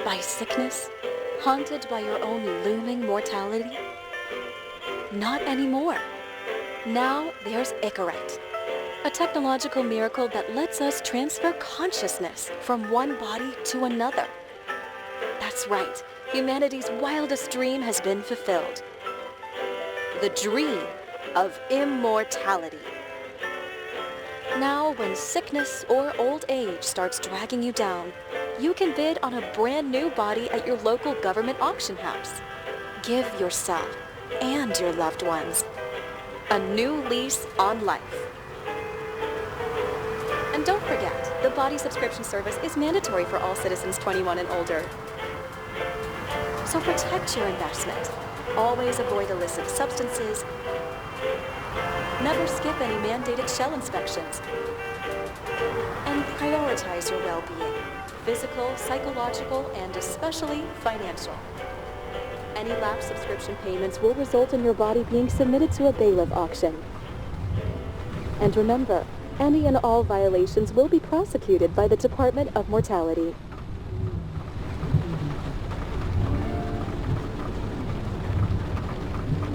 by sickness? Haunted by your own looming mortality? Not anymore. Now there's Icaret, a technological miracle that lets us transfer consciousness from one body to another. That's right, humanity's wildest dream has been fulfilled. The dream of immortality. Now, when sickness or old age starts dragging you down, you can bid on a brand new body at your local government auction house. Give yourself and your loved ones a new lease on life. And don't forget, the body subscription service is mandatory for all citizens 21 and older. So protect your investment. Always avoid illicit substances. Never skip any mandated shell inspections. And prioritize your well-being, physical, psychological, and especially financial. Any lapsed subscription payments will result in your body being submitted to a bailiff auction. And remember, any and all violations will be prosecuted by the Department of Mortality.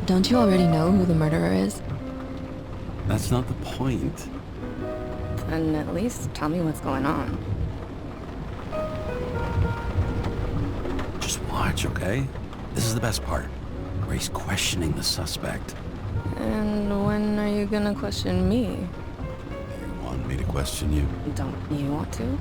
Don't you already know who the murderer is? That's not the point. Then at least tell me what's going on. Just watch, okay? This is the best part, where he's questioning the suspect. And when are you gonna question me? You want me to question you? Don't you want to?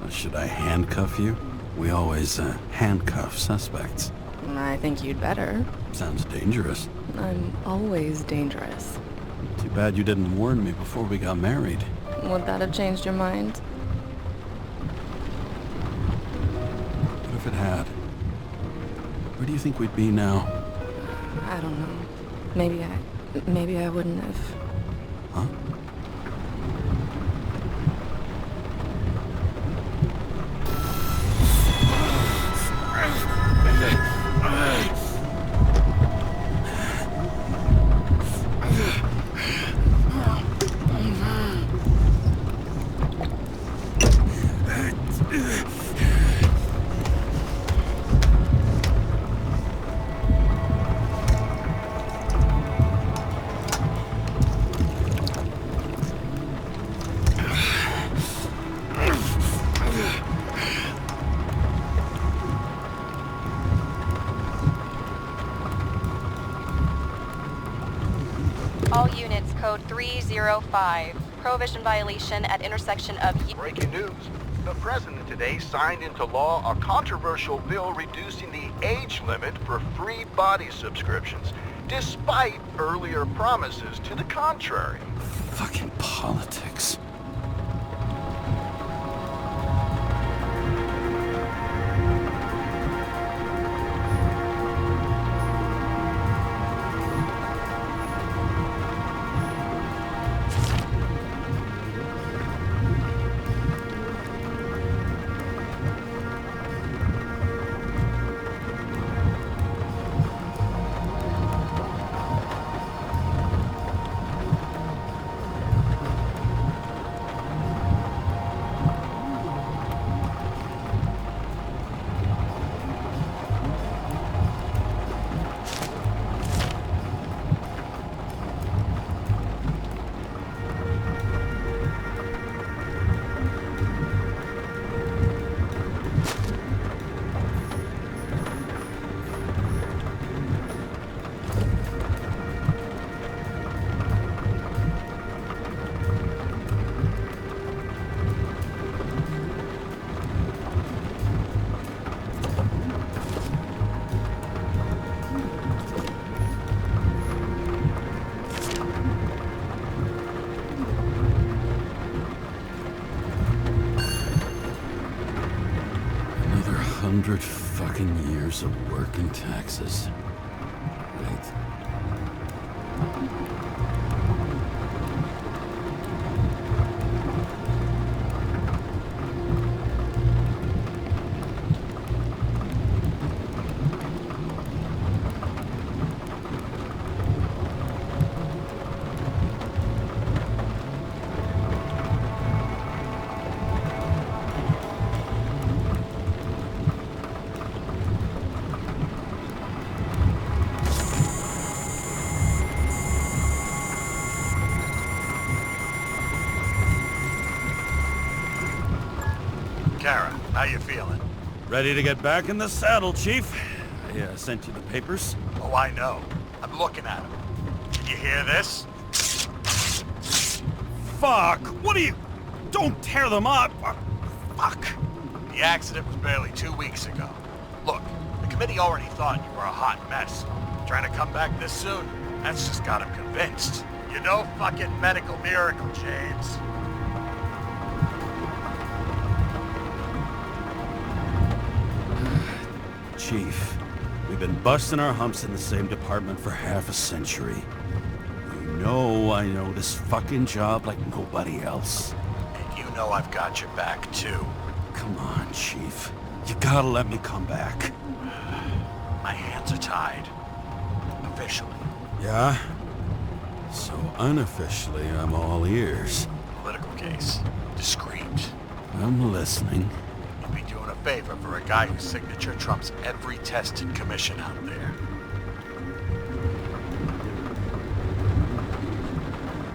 Should I handcuff you? We always handcuff suspects. I think you'd better. Sounds dangerous. I'm always dangerous. Too bad you didn't warn me before we got married. Would that have changed your mind? What if it had? Where do you think we'd be now? I don't know. Maybe I wouldn't have. Huh? All units, code 305. Prohibition violation at intersection of... Breaking news. The president today signed into law a controversial bill reducing the age limit for free body subscriptions, despite earlier promises to the contrary. Fucking politics. Another 100 fucking years of work and taxes. Right. Kara, how you feeling? Ready to get back in the saddle, Chief. I sent you the papers. Oh, I know. I'm looking at them. Can you hear this? Fuck! What are you... Don't tear them up! Fuck! The accident was barely 2 weeks ago. Look, the committee already thought you were a hot mess. Trying to come back this soon, that's just got them convinced. You're no fucking medical miracle, James. Chief, we've been busting our humps in the same department for half a century. You know I know this fucking job like nobody else. And you know I've got your back, too. Come on, Chief. You gotta let me come back. My hands are tied. Officially. Yeah? So unofficially, I'm all ears. Political case. Discreet. I'm listening. You'd be doing a favor for a guy whose signature trumps every tested commission out there.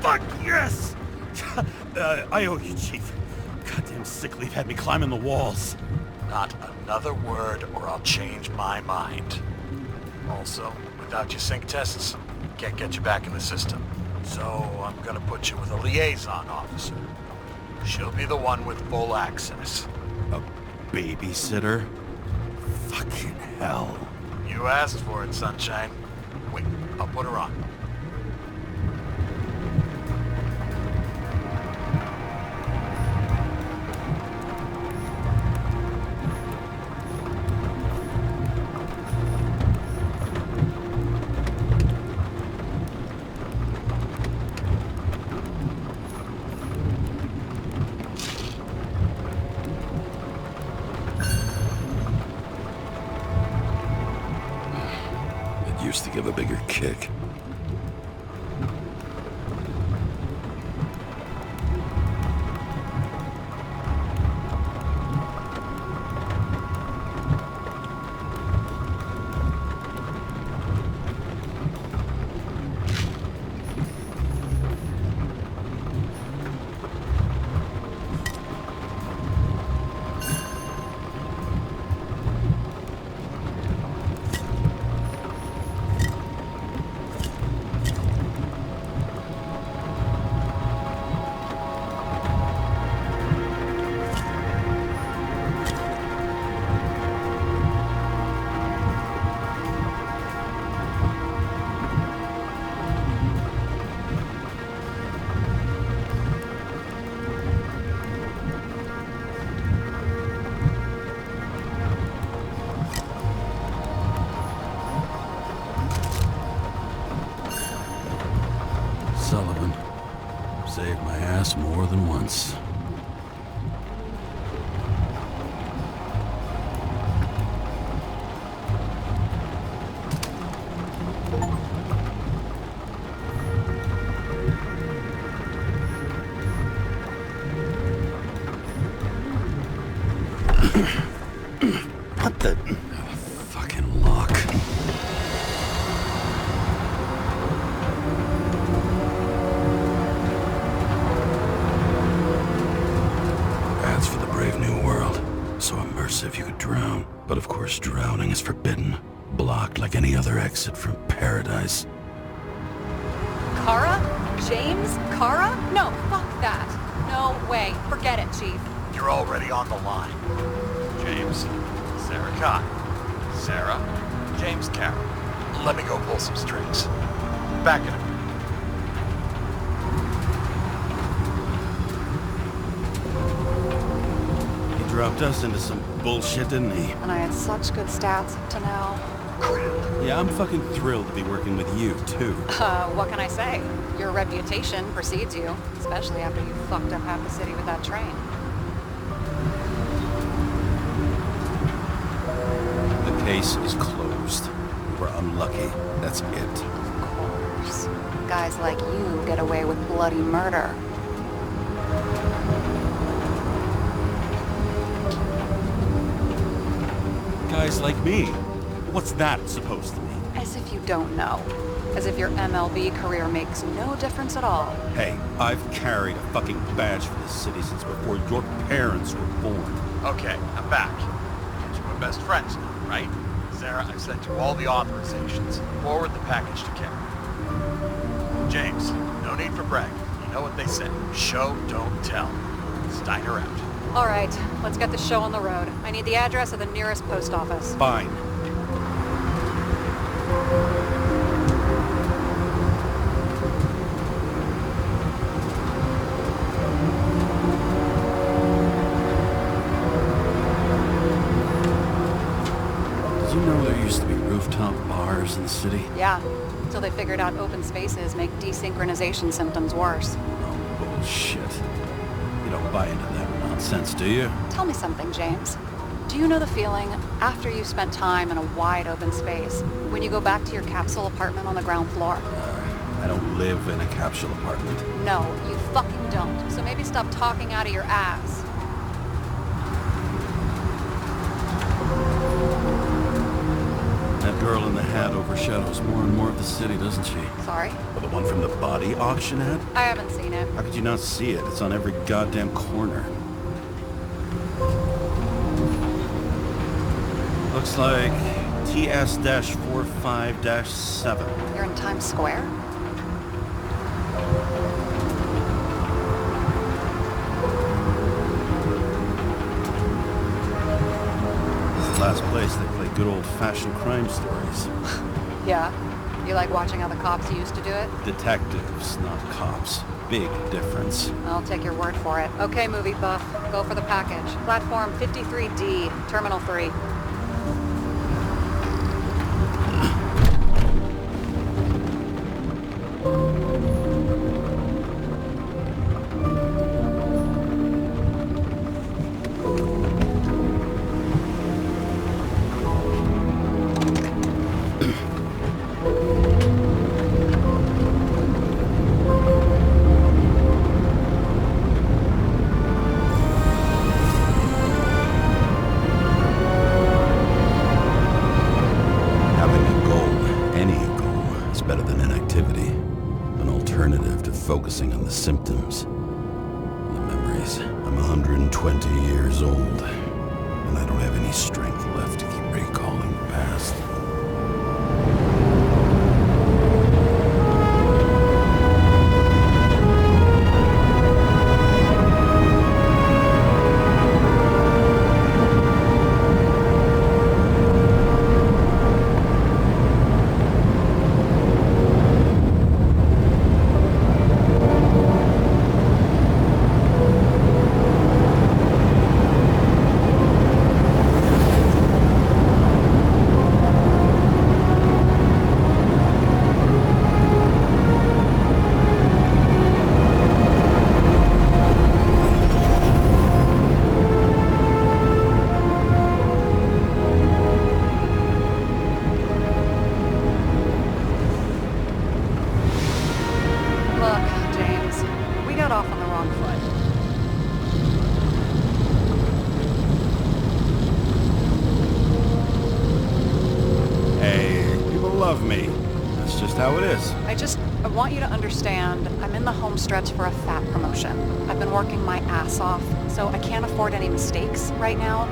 Fuck yes! I owe you, Chief. Goddamn sick leave had me climbing the walls. Not another word or I'll change my mind. Also, without your sync tests, can't get you back in the system. So I'm gonna put you with a liaison officer. She'll be the one with full access. A babysitter? Fucking hell. You asked for it, Sunshine. Wait, I'll put her on. Used to give a bigger kick. Sullivan. Saved my ass more than once. What the... fucking lock. That's for the brave new world. So immersive you could drown. But of course drowning is forbidden. Blocked like any other exit from paradise. Kara? James? Kara? No, fuck that. No way. Forget it, Chief. You're already on the line. James, Sarah Khan. Sarah, James Carroll. Let me go pull some strings. Back in a minute. He dropped us into some bullshit, didn't he? And I had such good stats up to now. Yeah, I'm fucking thrilled to be working with you, too. What can I say? Your reputation precedes you, especially after you fucked up half the city with that train. The case is closed. We were unlucky. That's it. Of course. Guys like you get away with bloody murder. Guys like me. What's that supposed to mean? As if you don't know. As if your MLB career makes no difference at all. Hey, I've carried a fucking badge for this city since before your parents were born. Okay, I'm back. Get you my best friends now, right? Sarah, I've sent you all the authorizations. Forward the package to Karen. James, no need for bragging. You know what they say. Show, don't tell. Steiner out. All right, let's get the show on the road. I need the address of the nearest post office. Fine. Did you know there used to be rooftop bars in the city? Yeah, until they figured out open spaces make desynchronization symptoms worse. Oh, bullshit. You don't buy into that nonsense, do you? Tell me something, James. Do you know the feeling after you've spent time in a wide open space when you go back to your capsule apartment on the ground floor? I don't live in a capsule apartment. No, you fucking don't. So maybe stop talking out of your ass. That girl in the hat overshadows more and more of the city, doesn't she? Sorry? Well, the one from the body auction ad? I haven't seen it. How could you not see it? It's on every goddamn corner. Looks like TS-45-7. You're in Times Square? This is the last place they play good old-fashioned crime stories. Yeah. You like watching how the cops used to do it? Detectives, not cops. Big difference. I'll take your word for it. Okay, movie buff. Go for the package. Platform 53D, Terminal 3. Focusing on the symptoms, the memories. I'm 120 years old, and I don't have any strength left to keep recalling the past. I want you to understand, I'm in the home stretch for a fat promotion. I've been working my ass off, so I can't afford any mistakes right now.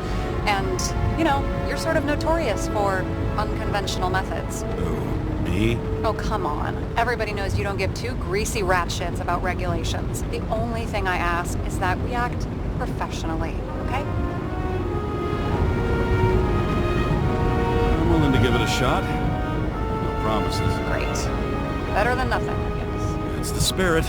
And, you know, you're sort of notorious for unconventional methods. Who, me? Oh, come on. Everybody knows you don't give two greasy rat shits about regulations. The only thing I ask is that we act professionally, okay? I'm willing to give it a shot. No promises. Great. Better than nothing, I guess. That's the spirit.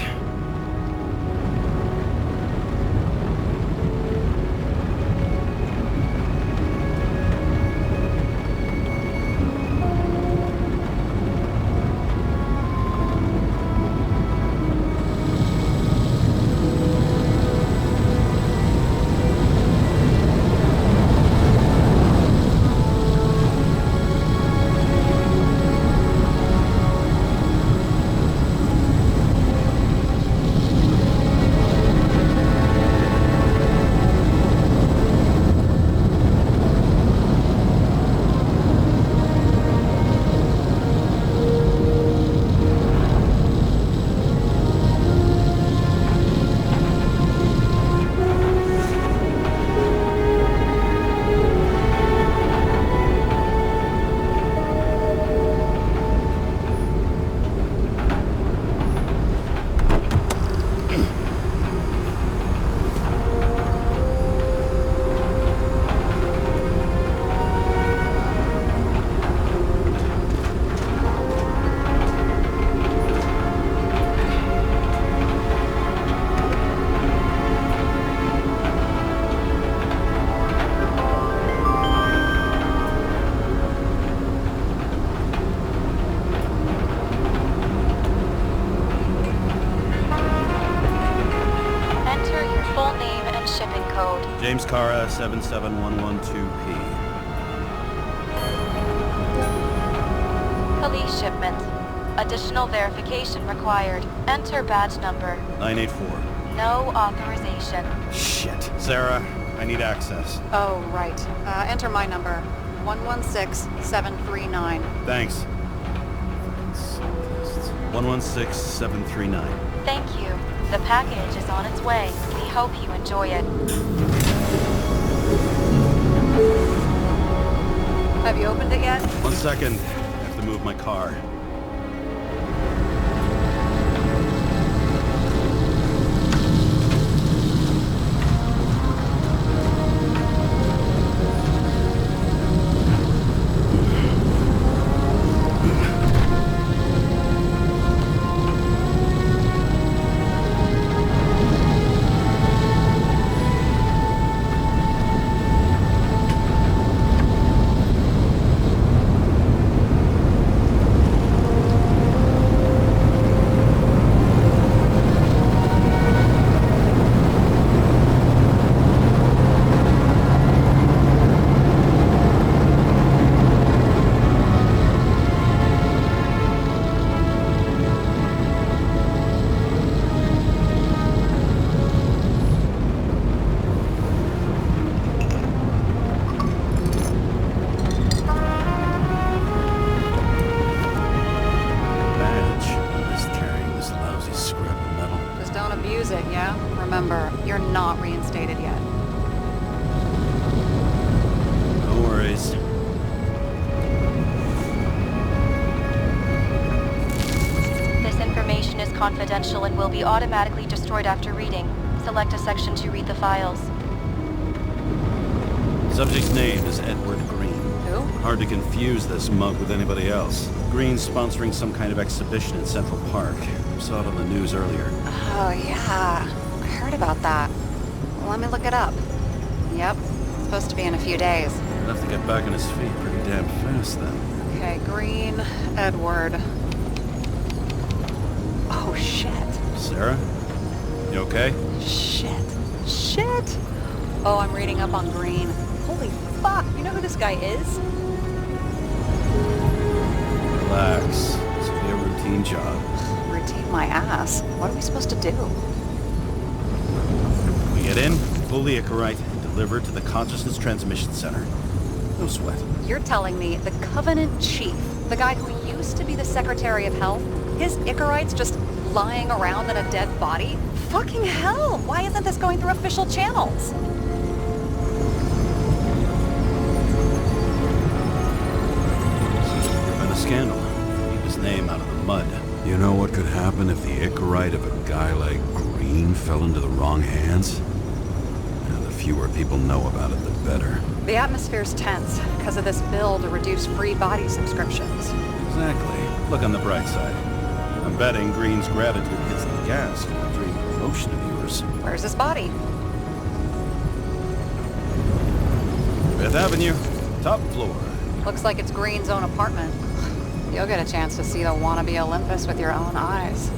code. James Cara 77112P. Police shipment. Additional verification required. Enter badge number. 984. No authorization. Shit. Sarah, I need access. Oh, right. Enter my number. 116739. Thanks. 116739. Thank you. The package is on its way. We hope you enjoy it. Have you opened it yet? 1 second. I have to move my car. Remember, you're not reinstated yet. No worries. This information is confidential and will be automatically destroyed after reading. Select a section to read the files. Subject's name is Edward Green. Who? Hard to confuse this mug with anybody else. Green's sponsoring some kind of exhibition in Central Park. Saw it on the news earlier. Oh, yeah. I heard about that. Let me look it up. Yep. It's supposed to be in a few days. He'll have to get back on his feet pretty damn fast then. Okay, Green, Edward. Oh, shit. Sarah? You okay? Shit. Oh, I'm reading up on Green. Holy fuck, you know who this guy is? Relax. This will be a routine job. Routine my ass. What are we supposed to do? We get in, pull the Icarite, and deliver to the Consciousness Transmission Center. No sweat. You're telling me the Covenant Chief, the guy who used to be the Secretary of Health, his Icarite's just lying around in a dead body? Fucking hell! Why isn't this going through official channels? A scandal. Keep his name out of the mud. You know what could happen if the Icarite of a guy like Green fell into the wrong hands? The fewer people know about it, the better. The atmosphere's tense because of this bill to reduce free body subscriptions. Exactly. Look on the bright side. I'm betting Green's gratitude hits the gas in that dream promotion of yours. Where's his body? 5th Avenue, top floor. Looks like it's Green's own apartment. You'll get a chance to see the wannabe Olympus with your own eyes.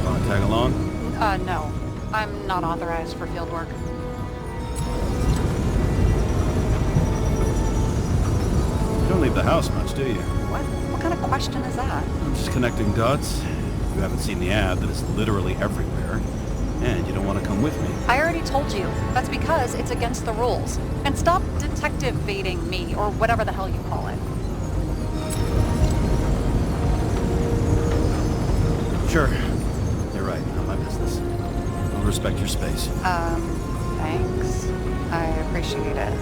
Wanna tag along? No. I'm not authorized for field work. You don't leave the house much, do you? What kind of question is that? I'm just connecting dots. You haven't seen the ad that is literally everywhere. And you don't want to come with me. I already told you. That's because it's against the rules. And stop detective baiting me, or whatever the hell you call it. Sure. You're right. Not my business. I'll respect your space. Thanks. I appreciate it.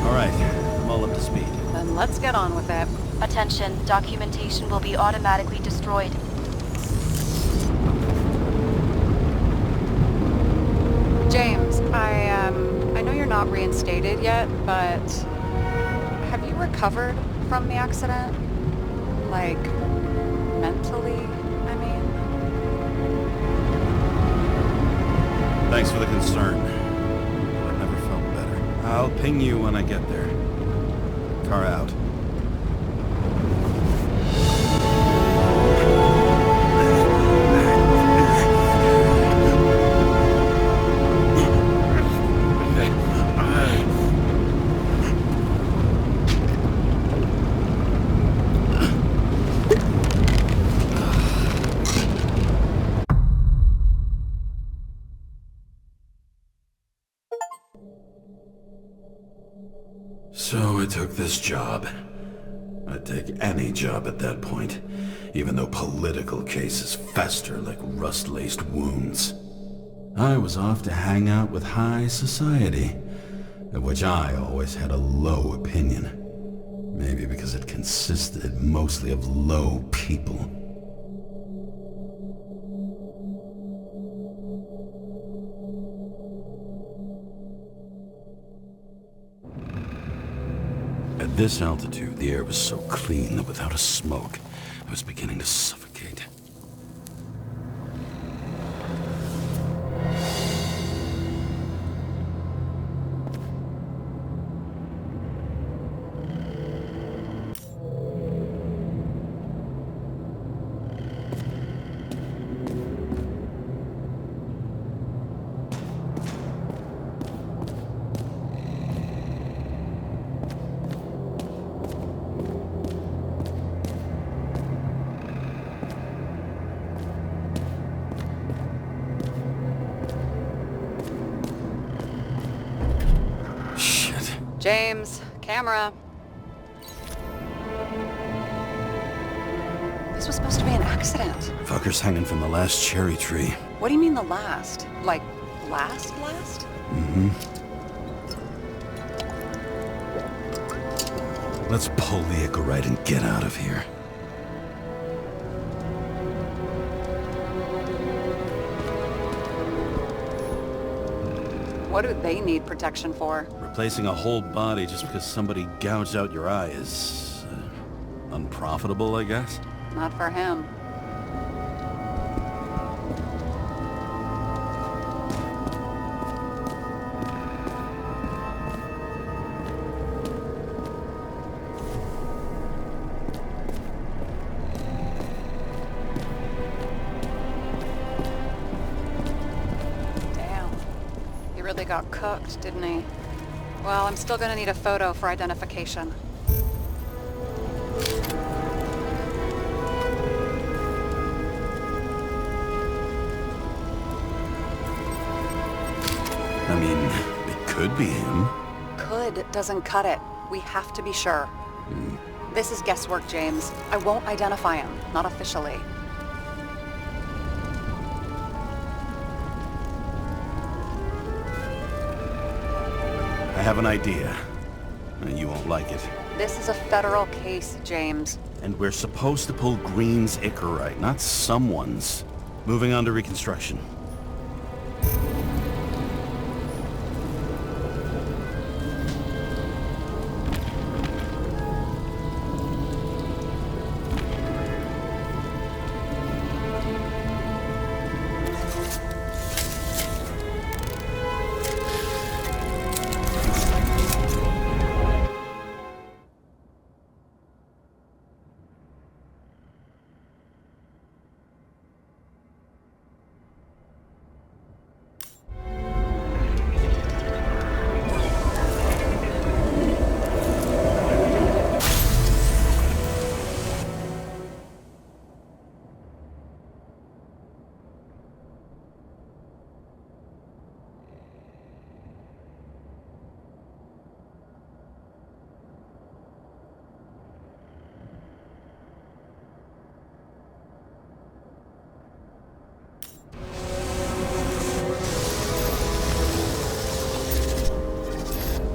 All right. I'm all up to speed. Then let's get on with it. Attention, documentation will be automatically destroyed. James, I know you're not reinstated yet, but have you recovered from the accident? Like, mentally, I mean? Thanks for the concern. I've never felt better. I'll ping you when I get there. Car out. this job. I'd take any job at that point, even though political cases fester like rust-laced wounds. I was off to hang out with high society, of which I always had a low opinion. Maybe because it consisted mostly of low people. At this altitude, the air was so clean that without a smoke, I was beginning to suffocate. James, camera. This was supposed to be an accident. Fucker's hanging from the last cherry tree. What do you mean the last? Like, last? Mm-hmm. Let's pull the Icarite and get out of here. What do they need protection for? Replacing a whole body just because somebody gouged out your eye is... unprofitable, I guess? Not for him. Really got cooked, didn't he? Well, I'm still gonna need a photo for identification. I mean, it could be him. Could doesn't cut it. We have to be sure. This is guesswork, James. I won't identify him, not officially. I have an idea. You won't like it. This is a federal case, James. And we're supposed to pull Green's Icarite, not someone's. Moving on to reconstruction.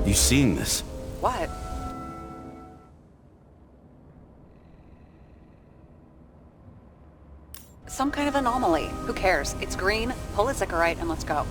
You seeing this? What? Some kind of anomaly. Who cares? It's green, pull his Icarite, and let's go.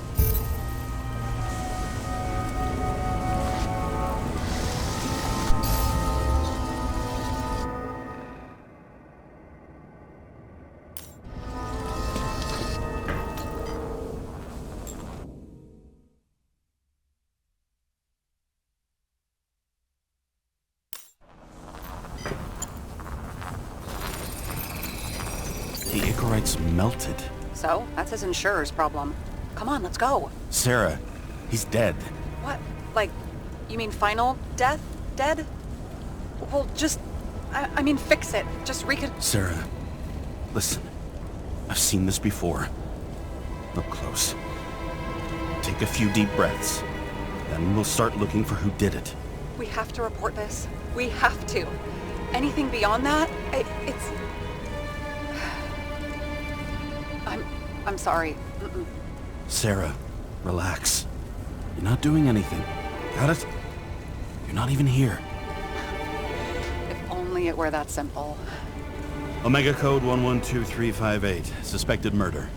The Icarite's melted. So, that's his insurer's problem. Come on, let's go. Sarah, he's dead. What? Like, you mean final death? Dead? Well, just... I mean, fix it. Just Sarah, listen. I've seen this before. Look close. Take a few deep breaths. Then we'll start looking for who did it. We have to report this. We have to. Anything beyond that, it's... I'm sorry. Mm-mm. Sarah, relax. You're not doing anything. Got it? You're not even here. If only it were that simple. Omega code 112358. Suspected murder.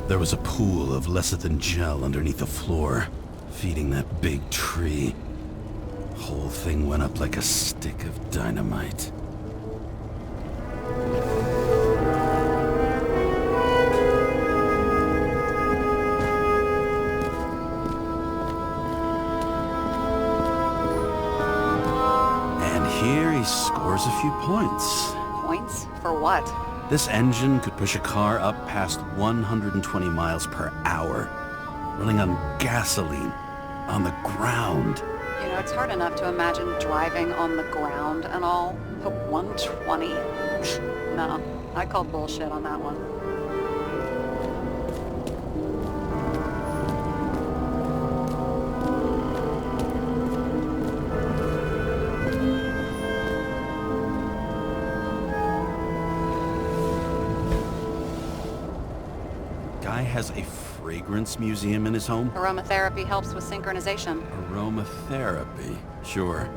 There was a pool of lecithin gel underneath the floor, feeding that big tree. Whole thing went up like a stick of dynamite. And here he scores a few points. Points? For what? This engine could push a car up past 120 miles per hour, running on gasoline, on the ground. You know, it's hard enough to imagine driving on the ground and all, but 120? No, I call bullshit on that one. Guy has a fragrance museum in his home? Aromatherapy helps with synchronization. Aromatherapy, sure.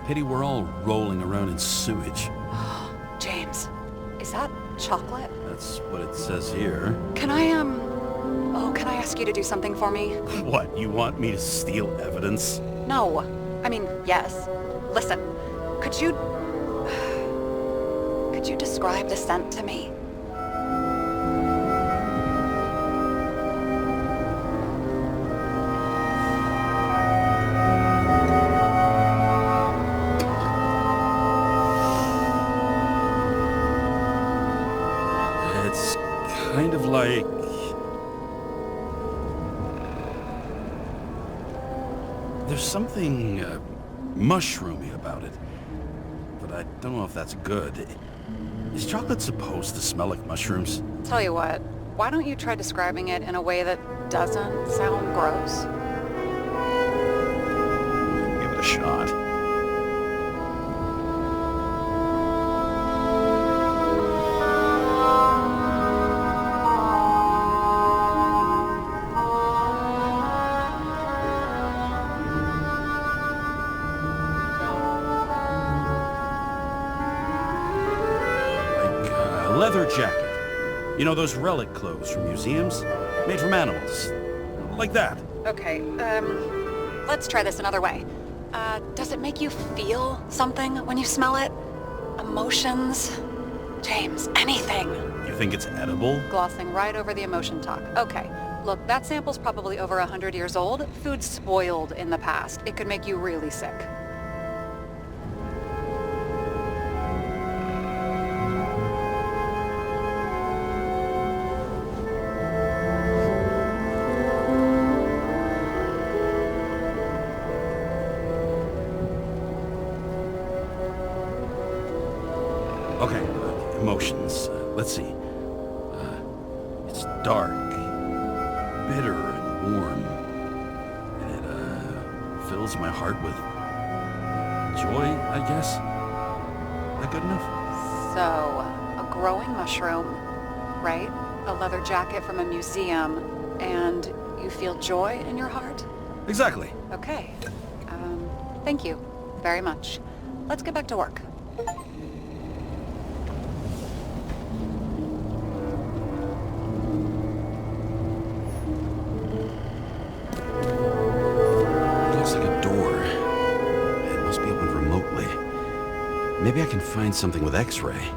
Pity we're all rolling around in sewage. James, is that chocolate? That's what it says here. Can I ask you to do something for me? What, you want me to steal evidence? No. I mean, yes. Listen, could you describe the scent to me? It's kind of like... There's something mushroomy about it, but I don't know if that's good. Is chocolate supposed to smell like mushrooms? Tell you what, why don't you try describing it in a way that doesn't sound gross? Give it a shot. Leather jacket. You know those relic clothes from museums? Made from animals. Like that. Okay, let's try this another way. Does it make you feel something when you smell it? Emotions? James, anything. You think it's edible? Glossing right over the emotion talk. Okay, look, that sample's probably over 100 years old. Food's spoiled in the past. It could make you really sick. Okay, emotions. Let's see. It's dark, bitter and warm, and it fills my heart with joy, I guess. That good enough? So, a growing mushroom, right? A leather jacket from a museum, and you feel joy in your heart? Exactly. Okay. Thank you very much. Let's get back to work. Looks like a door. It must be opened remotely. Maybe I can find something with X-ray.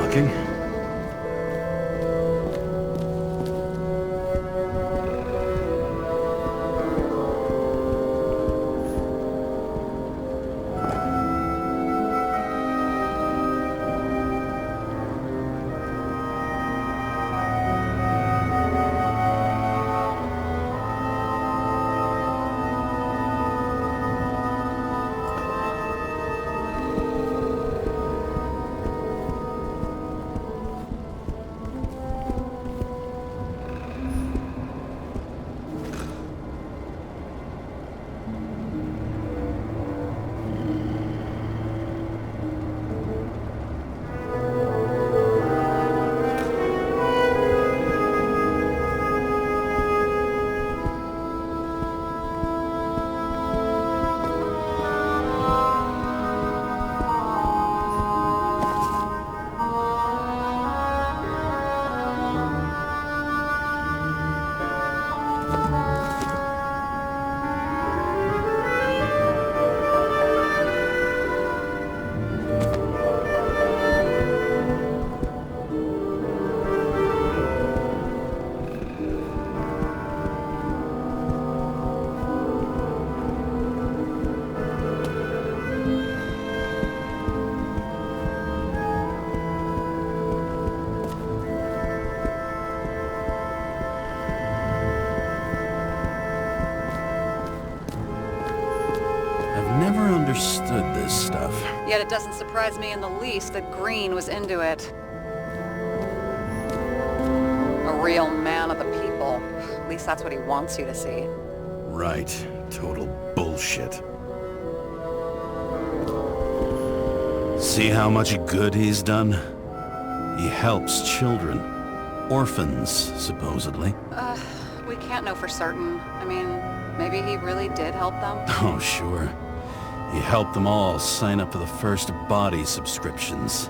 Talking. Never understood this stuff. Yet it doesn't surprise me in the least that Green was into it. A real man of the people. At least that's what he wants you to see. Right. Total bullshit. See how much good he's done? He helps children. Orphans, supposedly. We can't know for certain. I mean, maybe he really did help them. Oh, sure. He helped them all sign up for the first body subscriptions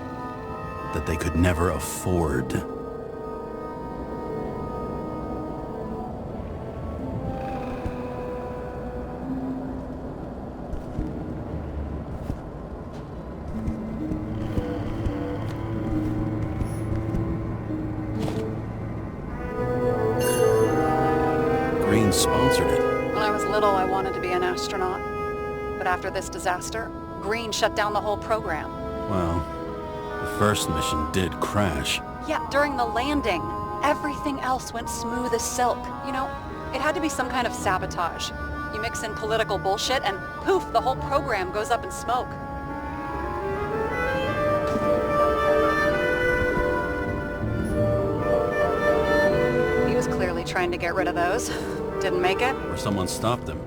that they could never afford. Green sponsored it. When I was little, I wanted to be an astronaut. But after this disaster, Green shut down the whole program. Well, the first mission did crash. Yeah, during the landing, everything else went smooth as silk. You know, it had to be some kind of sabotage. You mix in political bullshit and poof, the whole program goes up in smoke. He was clearly trying to get rid of those. Didn't make it. Or someone stopped him.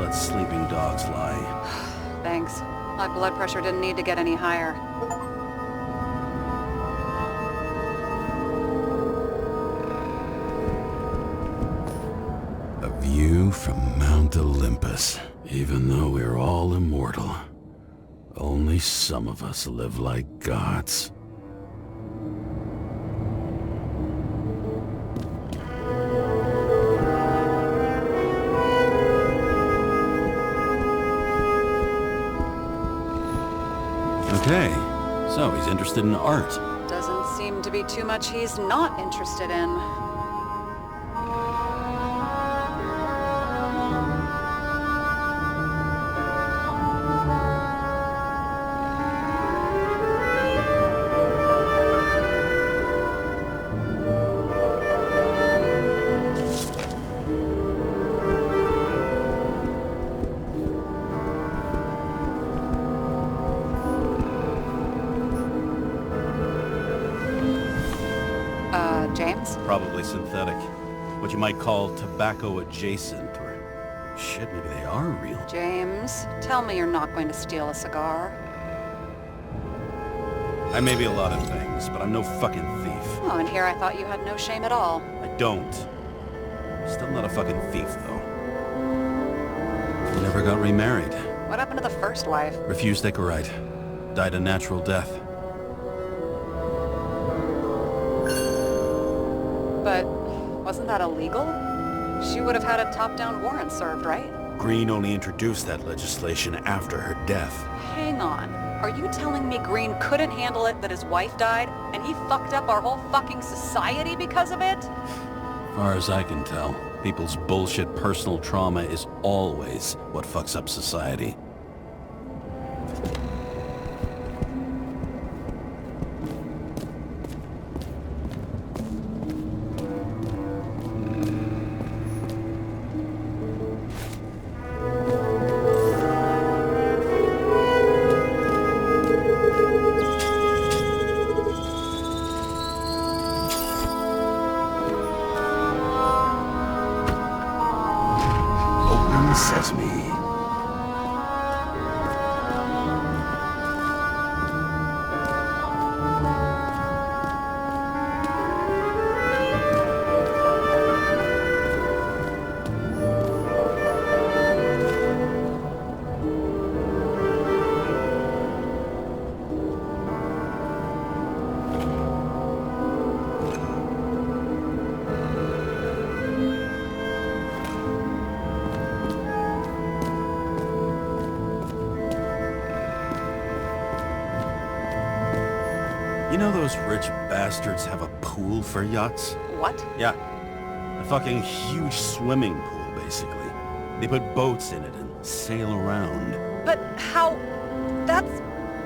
let sleeping dogs lie. Thanks. My blood pressure didn't need to get any higher. A view from Mount Olympus. Even though we're all immortal, only some of us live like gods. Okay, so he's interested in art. Doesn't seem to be too much he's not interested in. James? Probably synthetic. What you might call tobacco adjacent, or shit, maybe they are real. James, tell me you're not going to steal a cigar. I may be a lot of things, but I'm no fucking thief. Oh, and here I thought you had no shame at all. I don't. Still not a fucking thief, though. Never got remarried. What happened to the first wife? Refused Icarite. Died a natural death. But wasn't that illegal? She would have had a top-down warrant served, right? Green only introduced that legislation after her death. Hang on. Are you telling me Green couldn't handle it that his wife died, and he fucked up our whole fucking society because of it? Far as I can tell, people's bullshit personal trauma is always what fucks up society. Sesame. You know those rich bastards have a pool for yachts? What? Yeah. A fucking huge swimming pool, basically. They put boats in it and sail around. But how... that's...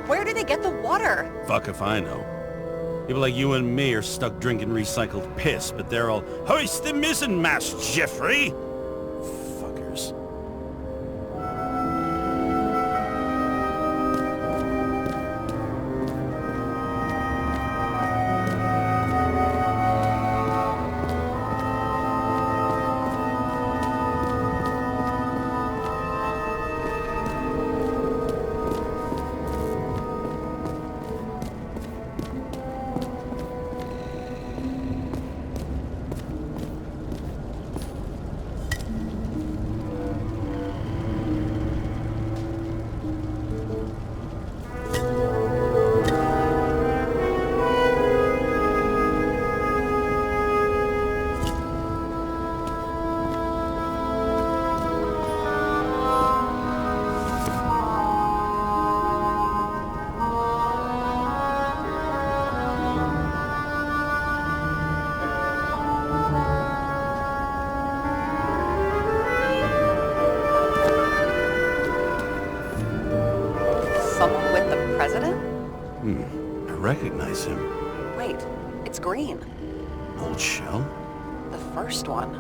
where do they get the water? Fuck if I know. People like you and me are stuck drinking recycled piss, but they're all, "Hoist the mizzenmast, Jeffrey!" Fuckers. Someone with the president? I recognize him. Wait, it's Green. Old shell? The first one.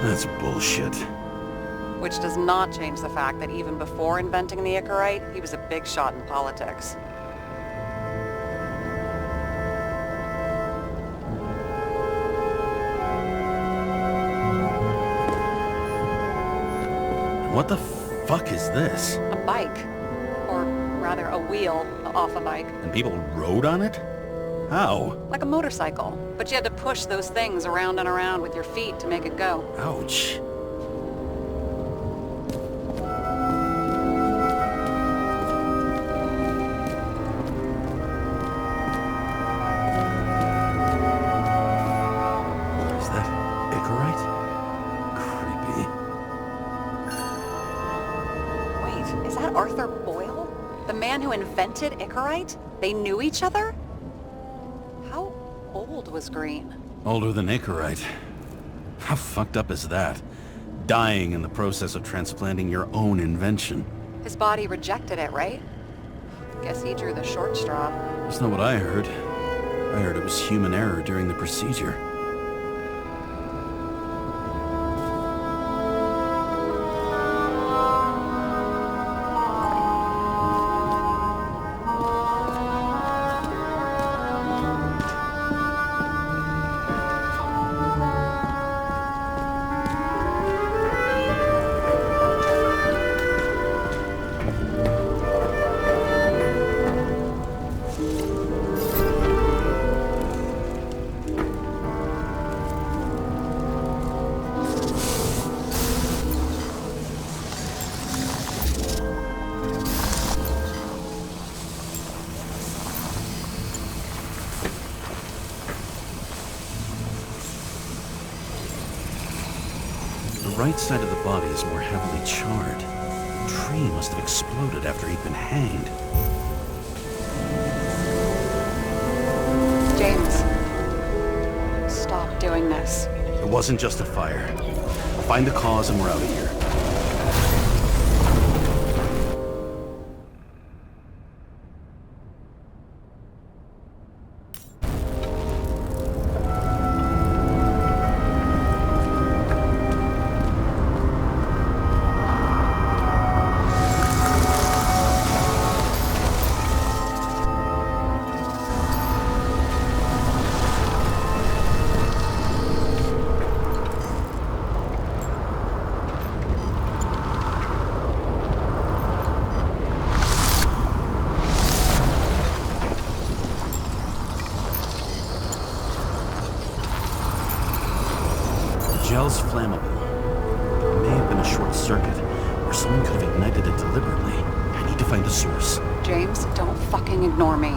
That's bullshit. Which does not change the fact that even before inventing the Icarite, he was a big shot in politics. What the fuck is this? A bike. Or rather, a wheel off a bike. And people rode on it? How? Like a motorcycle. But you had to push those things around and around with your feet to make it go. Ouch. Is that Icarite? Creepy. Wait, is that Arthur Boyle? The man who invented Icarite? They knew each other? How old was Green? Older than Icarite. How fucked up is that? Dying in the process of transplanting your own invention. His body rejected it, right? Guess he drew the short straw. That's not what I heard. I heard it was human error during the procedure. The right side of the body is more heavily charred. The tree must have exploded after he'd been hanged. James, stop doing this. It wasn't just a fire. I'll find the cause and we're out of here. Gel's flammable. It may have been a short circuit, or someone could have ignited it deliberately. I need to find the source. James, don't fucking ignore me.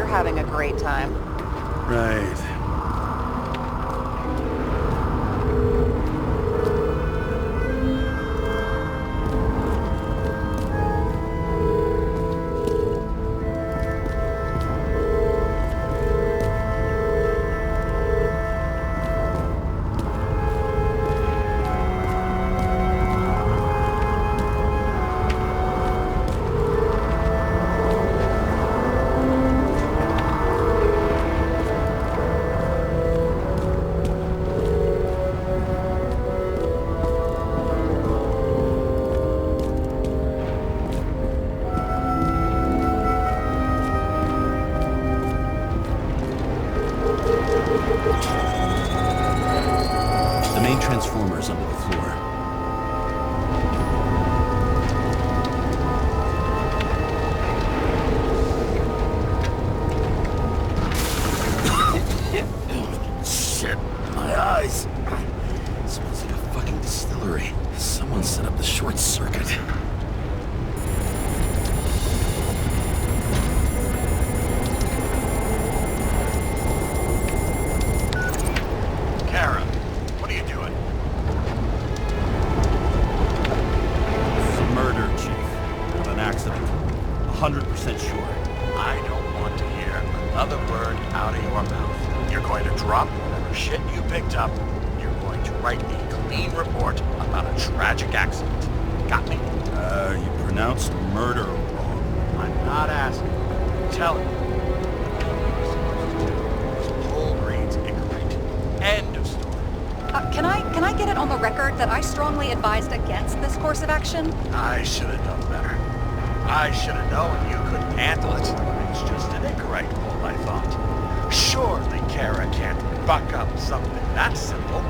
Having a great time. Right. The main transformer is under the floor. Shit, my eyes. Smells like a fucking distillery. Someone set up the short circuit. It's a murder, Chief. Of an accident. 100% sure. I don't want to hear another word out of your mouth. You're going to drop whatever shit you picked up. You're going to write a clean report about a tragic accident. Got me? You pronounced murder wrong. I'm not asking. I'm telling you. Pull Green's incorrect. End of story. Can I get it on the record that I strongly advised against this course of action? I should have known better. I should have known you couldn't handle it. It's just an incorrect pull, I thought. Surely Kara can't buck up something that simple.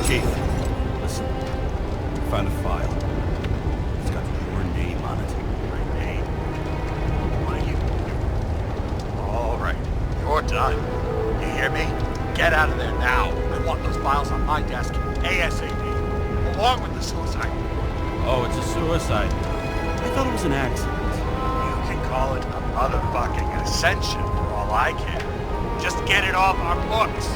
Chief, listen. Found a file. It's got your name on it. My name. What are you? All right, you're done. You hear me? Get out of there now. I want those files on my desk ASAP, along with the suicide. Oh, it's a suicide. I thought it was an accident. You can call it a motherfucking ascension for all I care. Just get it off our books.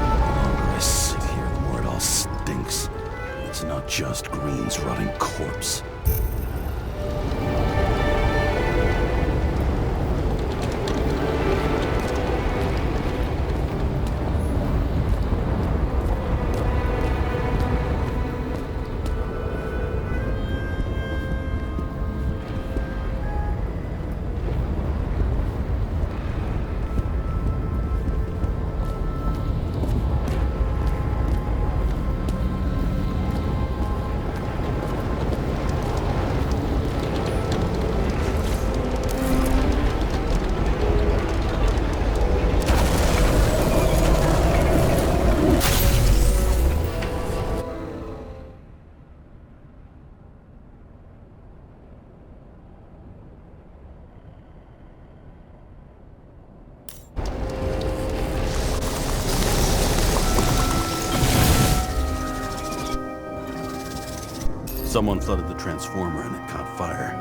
The longer I sit here, the more it all stinks. It's not just Green's rotting corpse. Someone flooded the transformer and it caught fire.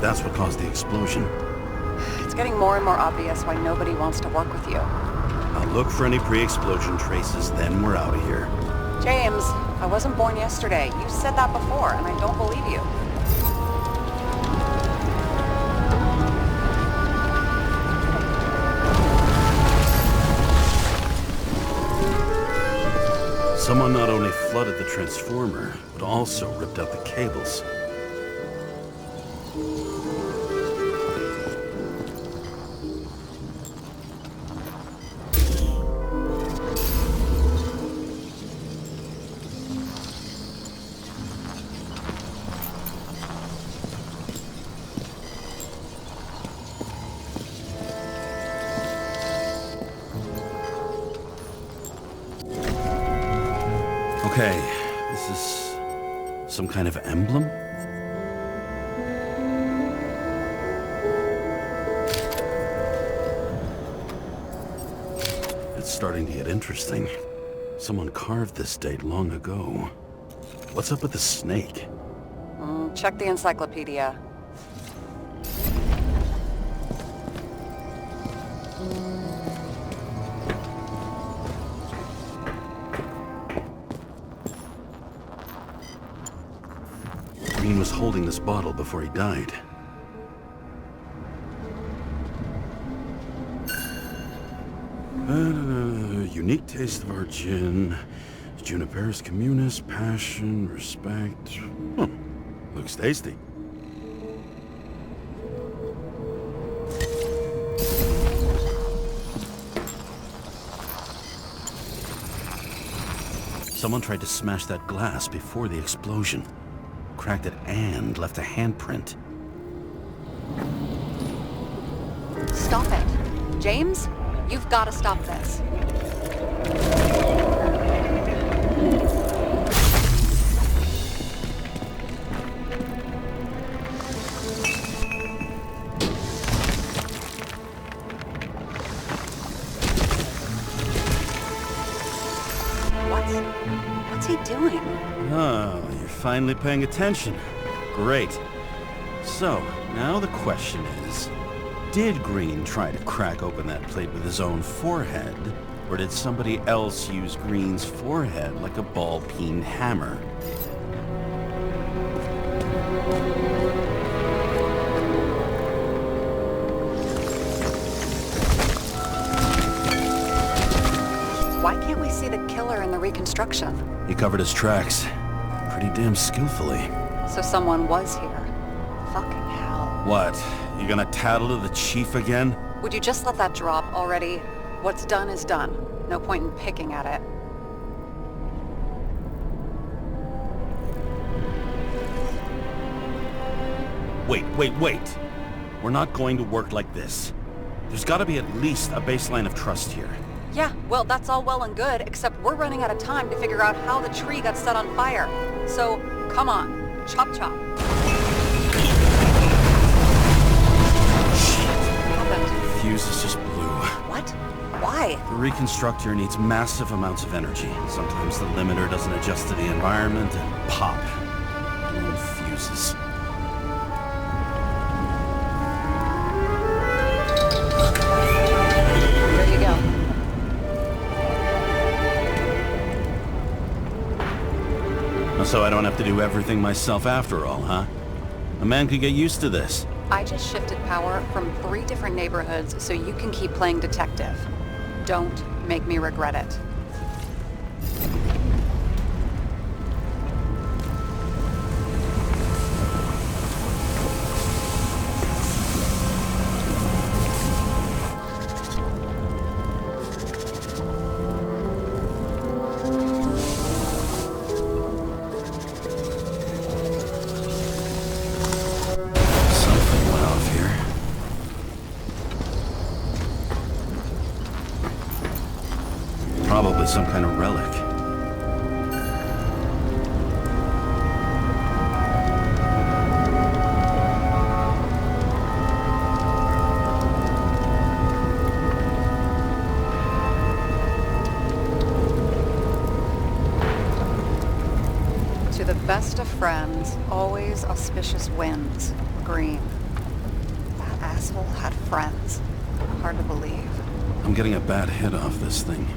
That's what caused the explosion. It's getting more and more obvious why nobody wants to work with you. I'll look for any pre-explosion traces, then we're out of here. James, I wasn't born yesterday. You said that before, and I don't believe you. Someone not only flooded the transformer, but also ripped out the cables. Okay, this is some kind of emblem? It's starting to get interesting. Someone carved this date long ago. What's up with the snake? Check the encyclopedia. Green was holding this bottle before he died. Unique taste of our gin. Juniperus communis, passion, respect. Looks tasty. Someone tried to smash that glass before the explosion. Cracked it and left a handprint. Stop it. James, you've got to stop this. doing? Oh, you're finally paying attention. Great. So, now the question is, did Green try to crack open that plate with his own forehead, or did somebody else use Green's forehead like a ball-peen hammer? Why can't we see the killer in the reconstruction? He covered his tracks pretty damn skillfully. So someone was here. Fucking hell. What? You gonna tattle to the chief again? Would you just let that drop already? What's done is done. No point in picking at it. Wait. We're not going to work like this. There's gotta be at least a baseline of trust here. Yeah, well, that's all well and good, except we're running out of time to figure out how the tree got set on fire. So, come on. Chop chop. Shit. What happened? Fuses just blew. What? Why? The reconstructor needs massive amounts of energy. Sometimes the limiter doesn't adjust to the environment and pop. Blown fuses. There you go. So I don't have to do everything myself after all, huh? A man could get used to this. I just shifted power from 3 different neighborhoods so you can keep playing detective. Don't make me regret it. Something went off here. Probably some kind of relic. To the best of friends, always auspicious winds. Green. That asshole had friends. Hard to believe. I'm getting a bad hit off this thing.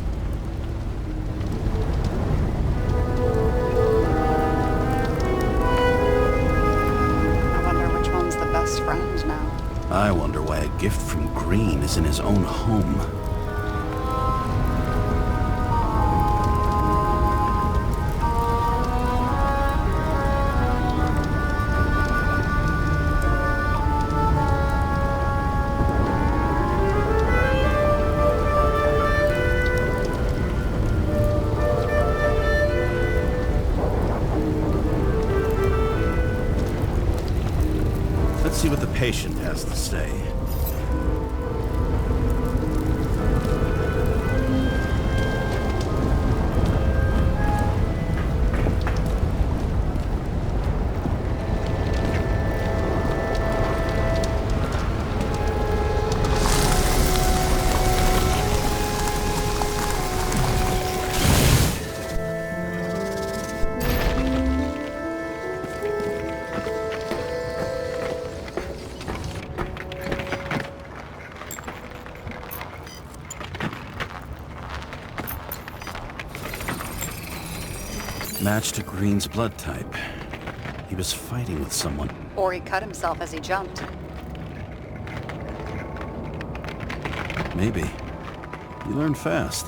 I wonder which one's the best friend now. I wonder why a gift from Green is in his own home. Let's see what the patient has to say. Match to Green's blood type. He was fighting with someone. Or he cut himself as he jumped. Maybe. You learn fast.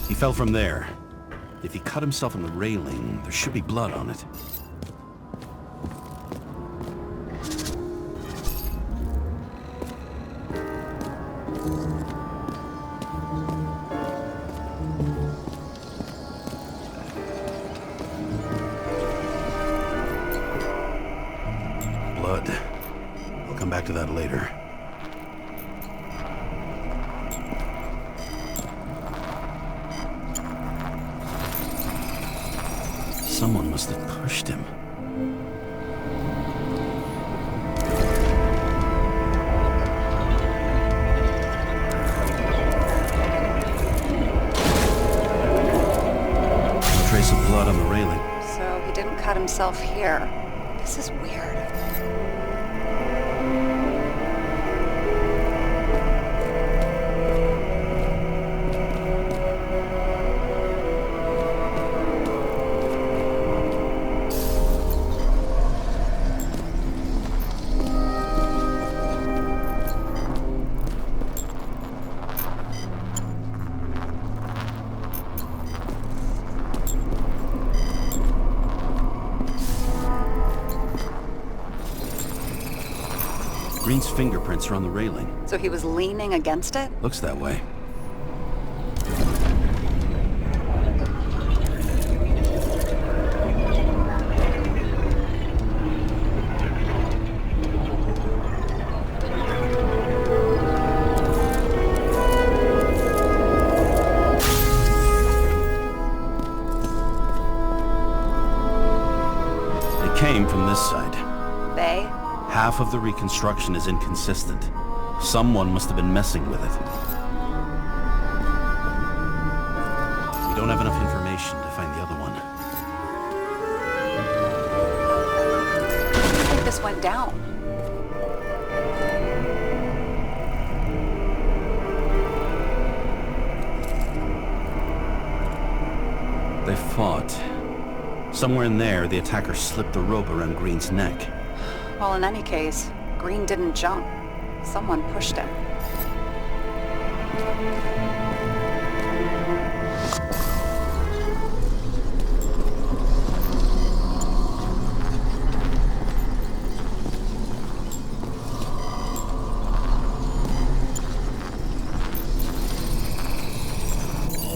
He fell from there. If he cut himself on the railing, there should be blood on it. back to that later. Someone must have pushed him. No trace of blood on the railing. So he didn't cut himself here. This is weird. Green's fingerprints are on the railing. So he was leaning against it? Looks that way. They came from this side. They? Half of the reconstruction is inconsistent. Someone must have been messing with it. We don't have enough information to find the other one. I think this went down. They fought. Somewhere in there, the attacker slipped the rope around Green's neck. Well, in any case, Green didn't jump. Someone pushed him.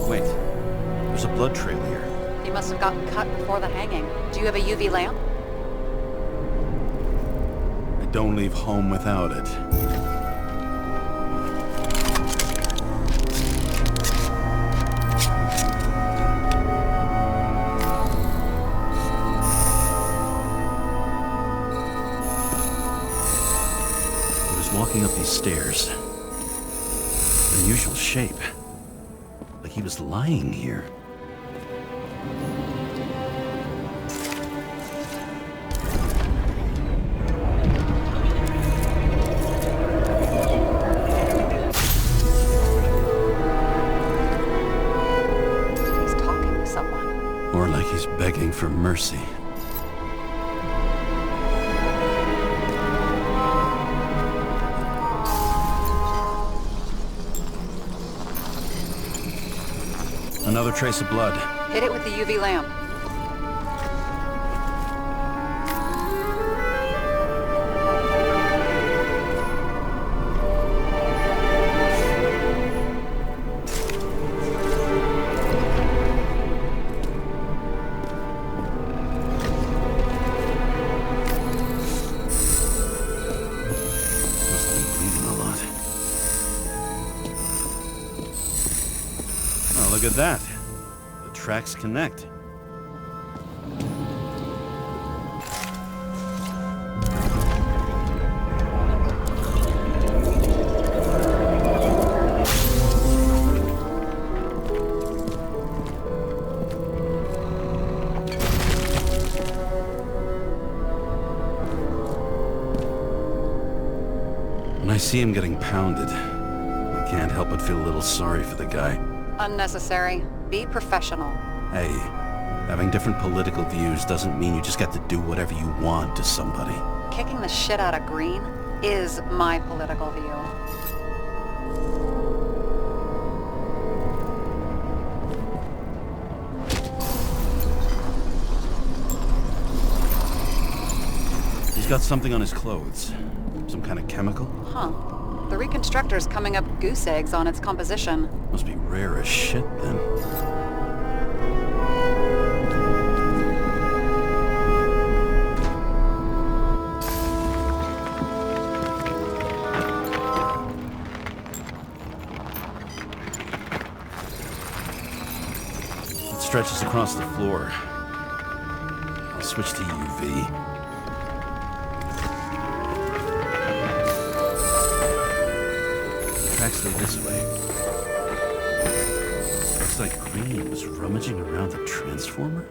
Wait, there's a blood trail here. He must have gotten cut before the hanging. Do you have a UV lamp? Don't leave home without it. He was walking up these stairs. Unusual shape. Like he was lying here. Begging for mercy. Another trace of blood. Hit it with the UV lamp. Look at that. The tracks connect. When I see him getting pounded, I can't help but feel a little sorry for the guy. Unnecessary. Be professional. Hey, having different political views doesn't mean you just get to do whatever you want to somebody. Kicking the shit out of Green is my political view. He's got something on his clothes. Some kind of chemical? Huh. The reconstructor's coming up goose eggs on its composition. Must be rare as shit, then. stretches across the floor. I'll switch to UV. Tracks lead this way. Looks like Green was rummaging around the transformer.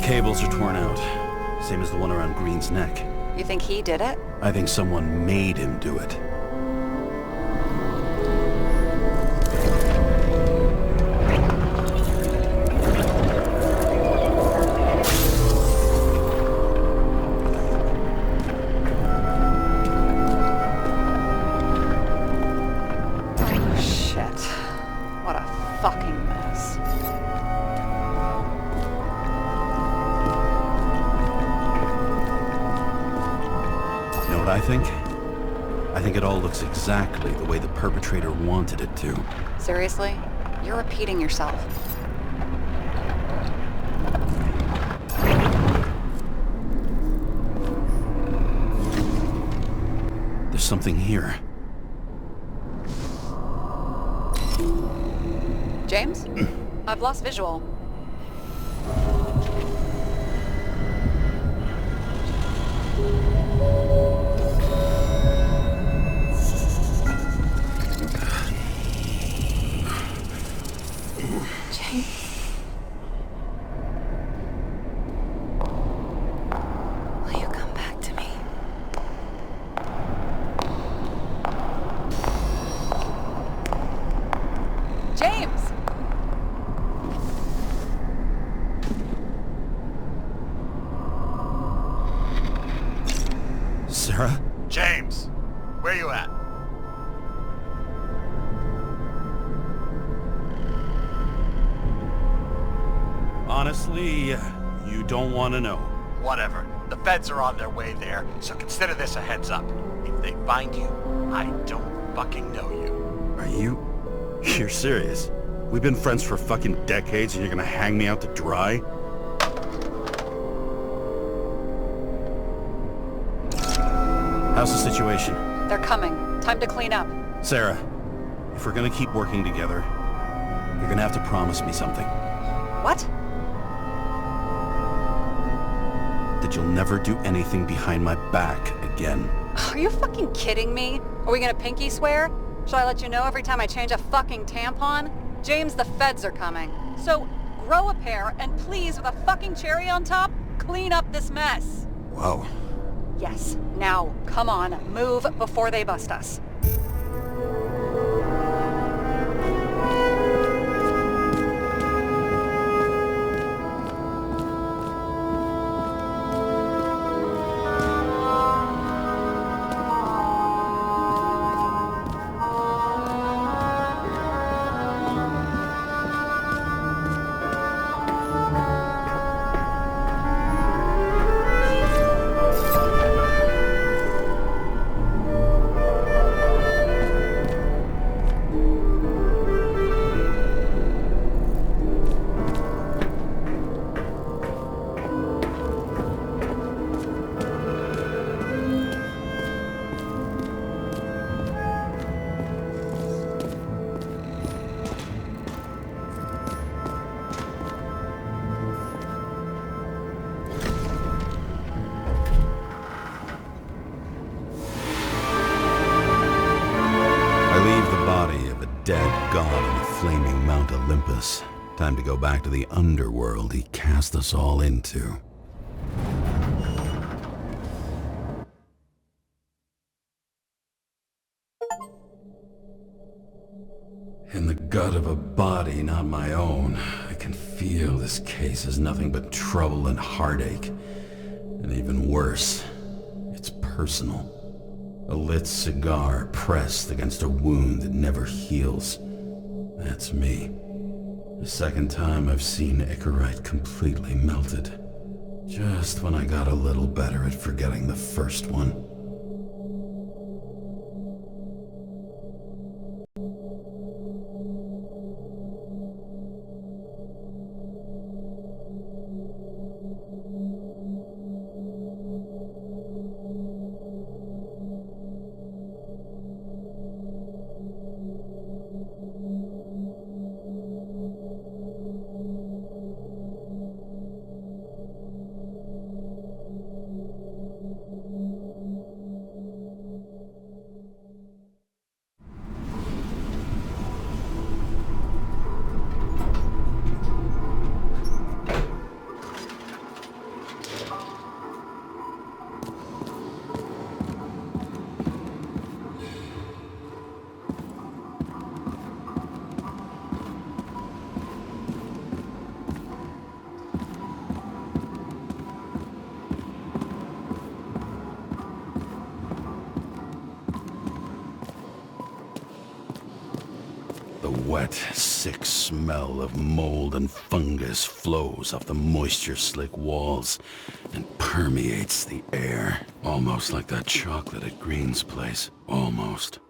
Cables are torn out, same as the one around Green's neck. You think he did it? I think someone made him do it. Oh, shit. What a fucking mess. I think it all looks exactly the way the perpetrator wanted it to. Seriously? You're repeating yourself. There's something here. James? I've lost visual. Will you come back to me? James! Sarah? James, where you at? Honestly, you don't want to know. Whatever. The feds are on their way there, so consider this a heads up. If they find you, I don't fucking know you. Are you? You're serious? We've been friends for fucking decades and you're gonna hang me out to dry? How's the situation? They're coming. Time to clean up. Sarah, if we're gonna keep working together, you're gonna have to promise me something. What? That you'll never do anything behind my back again. Are you fucking kidding me? Are we gonna pinky swear? Should I let you know every time I change a fucking tampon? James, the feds are coming. So, grow a pair, and please, with a fucking cherry on top, clean up this mess. Whoa. Yes. Now, come on, move before they bust us. Dead god on the flaming Mount Olympus. Time to go back to the underworld he cast us all into. In the gut of a body not my own, I can feel this case is nothing but trouble and heartache. And even worse, it's personal. A lit cigar pressed against a wound that never heals. That's me. The second time I've seen Icarite completely melted. Just when I got a little better at forgetting the first one. wet, sick smell of mold and fungus flows off the moisture-slick walls and permeates the air. Almost like that chocolate at Green's place. Almost.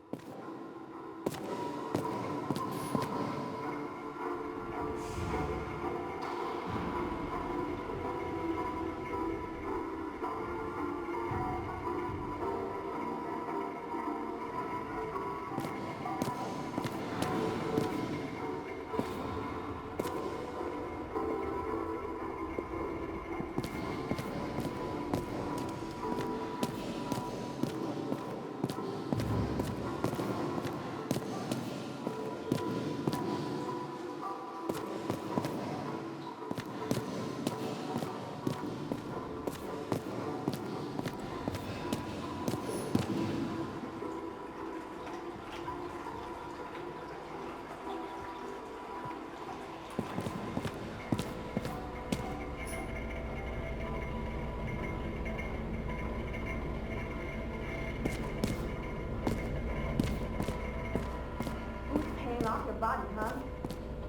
Off your body, huh?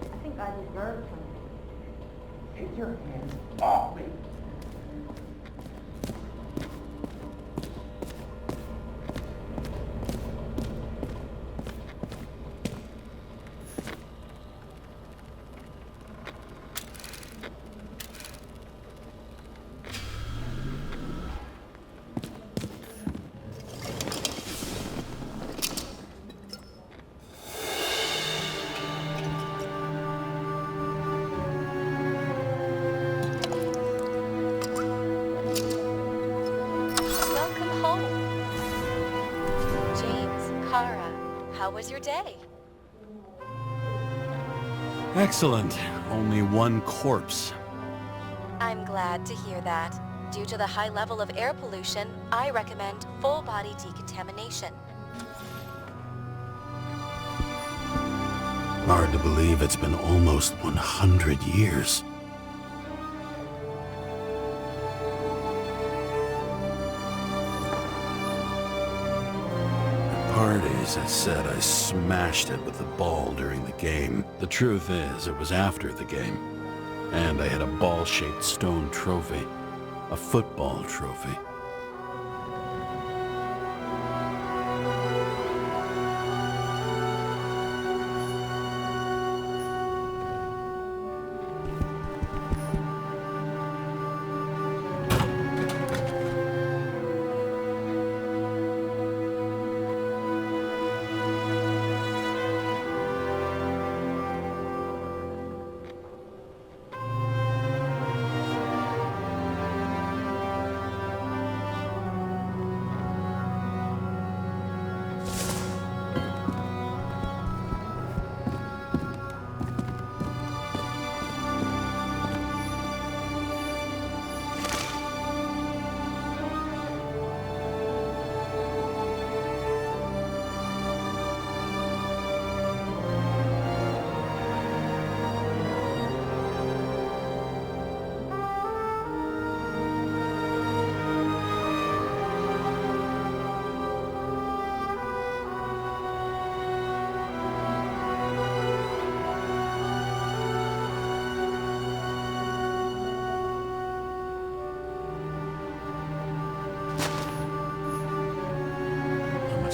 I think I deserve something. Take your hands off me. How was your day? Excellent. Only one corpse. I'm glad to hear that. Due to the high level of air pollution, I recommend full-body decontamination. Hard to believe it's been almost 100 years. Parties, I said I smashed it with the ball during the game. The truth is, it was after the game. And I had a ball-shaped stone trophy. A football trophy.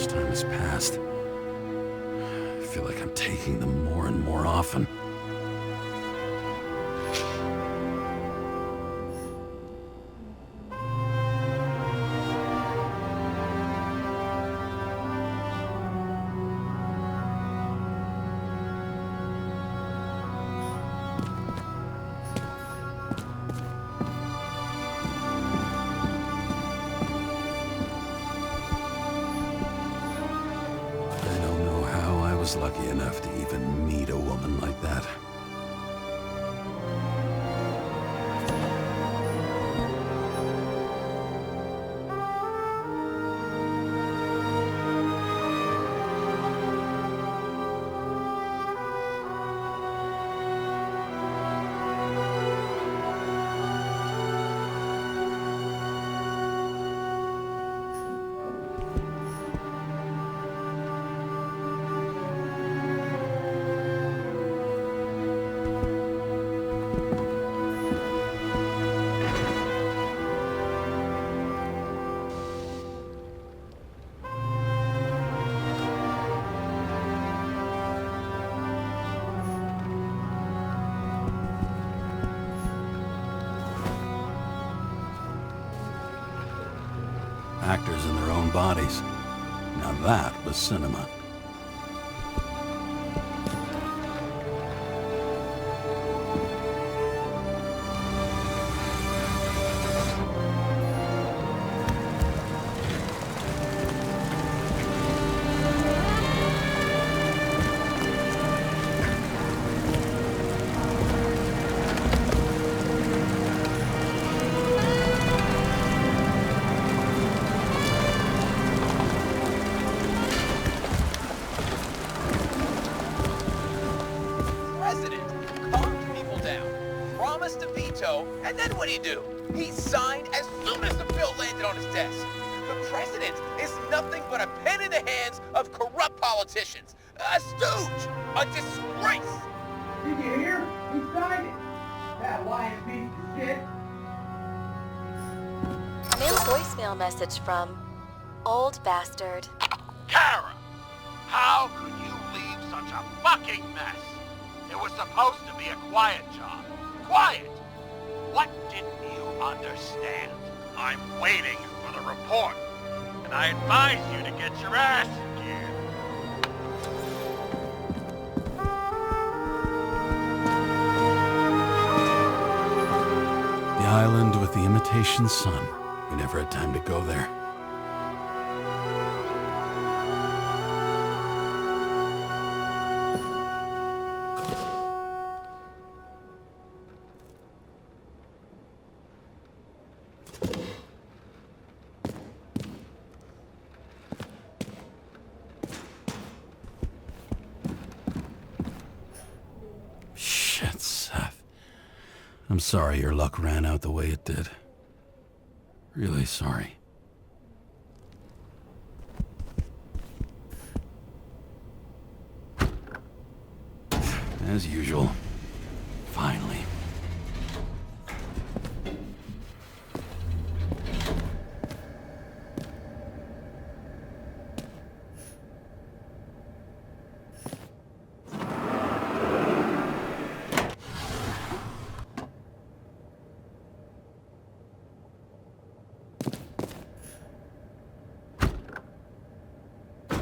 Time has passed. I feel like I'm taking them more and more often. I was lucky enough to even meet a woman like that. actors in their own bodies. Now that was cinema. And then what do? He signed as soon as the bill landed on his desk. The president is nothing but a pen in the hands of corrupt politicians. A stooge! A disgrace! Did you hear? He signed it. That lying piece of shit. New voicemail message from Old Bastard. Kara! How could you leave such a fucking mess? It was supposed to be a quiet job. Quiet! What didn't you understand? I'm waiting for the report, and I advise you to get your ass in gear. The island with the imitation sun. We never had time to go there. Shit, Seth. I'm sorry your luck ran out the way it did. Really sorry. As usual. Finally.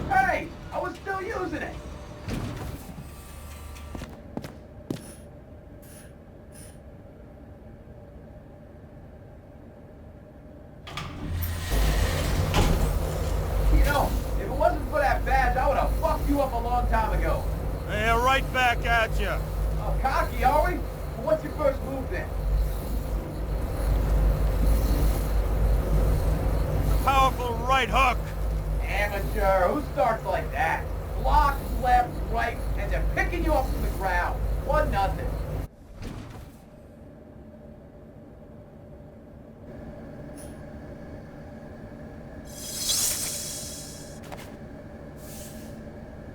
Hey! I was still using it! You know, if it wasn't for that badge, I would have fucked you up a long time ago. Yeah, right back at you. Oh, cocky, are we? Well, what's your first move then? Powerful right hook. Amateur, who starts like that? Block, left, right, and they're picking you up from the ground. 1-0.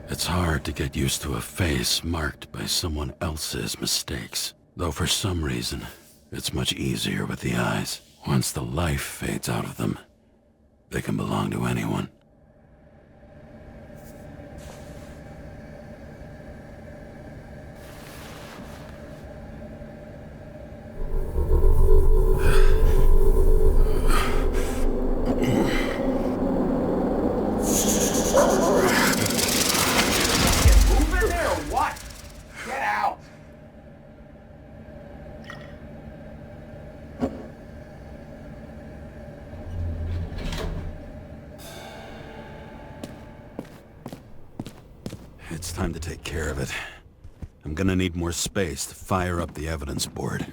It's hard to get used to a face marked by someone else's mistakes. Though for some reason, it's much easier with the eyes. Once the life fades out of them, they can belong to anyone. Move in there or what? Get out! It's time to take care of it. I'm gonna need more space to fire up the evidence board.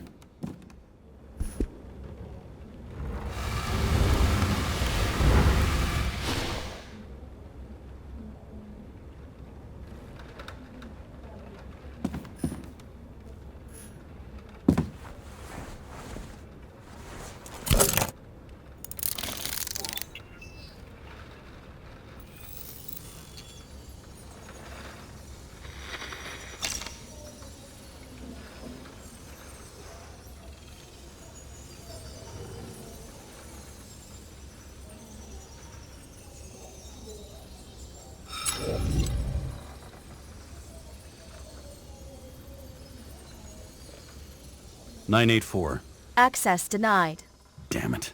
"984. Access denied. Damn it.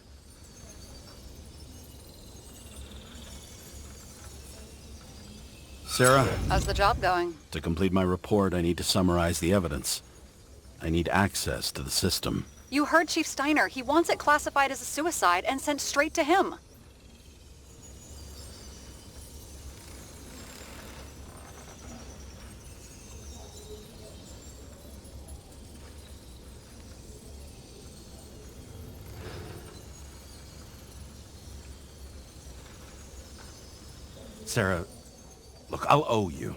Sarah, How's the job going? to complete my report, I need to summarize the evidence. I need access to the system. You heard Chief Steiner. He wants it classified as a suicide and sent straight to him. Sarah, look, I'll owe you.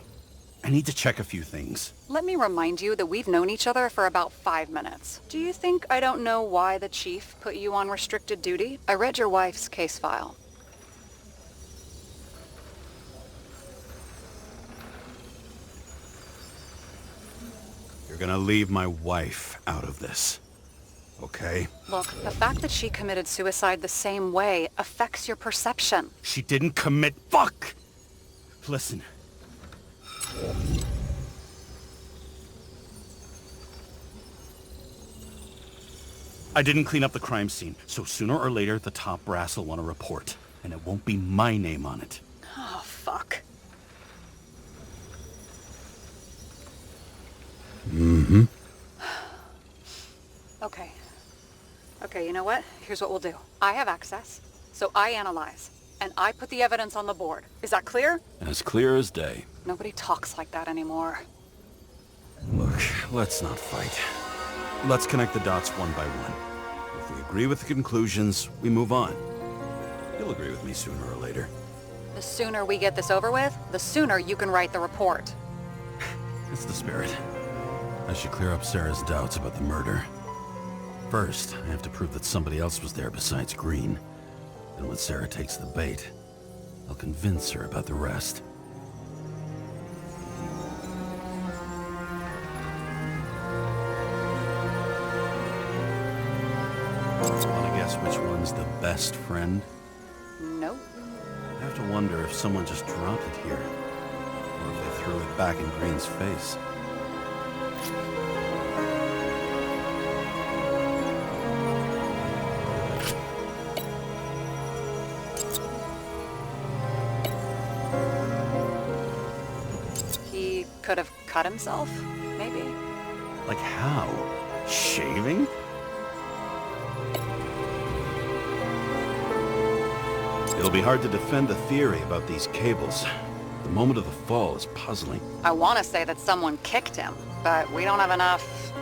I need to check a few things. Let me remind you that we've known each other for about 5 minutes. Do you think I don't know why the chief put you on restricted duty? I read your wife's case file. You're gonna leave my wife out of this, okay? Look, the fact that she committed suicide the same way affects your perception. She didn't commit. Fuck! Listen. I didn't clean up the crime scene, so sooner or later the top brass will want a report, and it won't be my name on it. Oh, fuck. Mm-hmm. Okay. Okay, you know what? Here's what we'll do. I have access, so I analyze, and I put the evidence on the board. Is that clear? As clear as day. Nobody talks like that anymore. Look, let's not fight. Let's connect the dots one by one. If we agree with the conclusions, we move on. You'll agree with me sooner or later. The sooner we get this over with, the sooner you can write the report. That's the spirit. I should clear up Sarah's doubts about the murder. First, I have to prove that somebody else was there besides Green. And when Sarah takes the bait, I'll convince her about the rest. Want to guess which one's the best friend? Nope. I have to wonder if someone just dropped it here, or if they threw it back in Green's face. He could have cut himself, maybe? Like how? Shaving? It'll be hard to defend the theory about these cables. The moment of the fall is puzzling. I want to say that someone kicked him, but we don't have enough.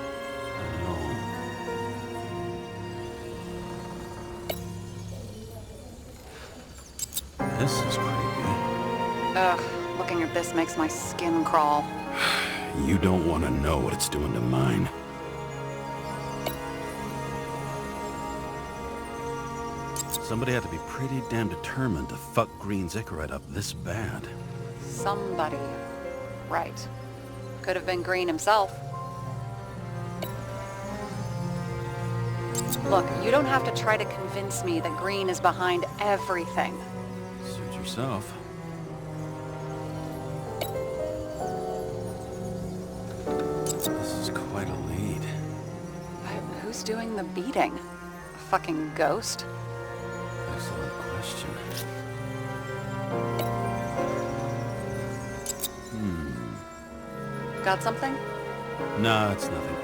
This is creepy. Ugh, looking at this makes my skin crawl. You don't want to know what it's doing to mine. Somebody had to be pretty damn determined to fuck Green's Icarite up this bad. Somebody. Right. Could have been Green himself. Look, you don't have to try to convince me that Green is behind everything. Suit yourself. This is quite a lead. But who's doing the beating? A fucking ghost? Excellent question. Got something? No, it's nothing.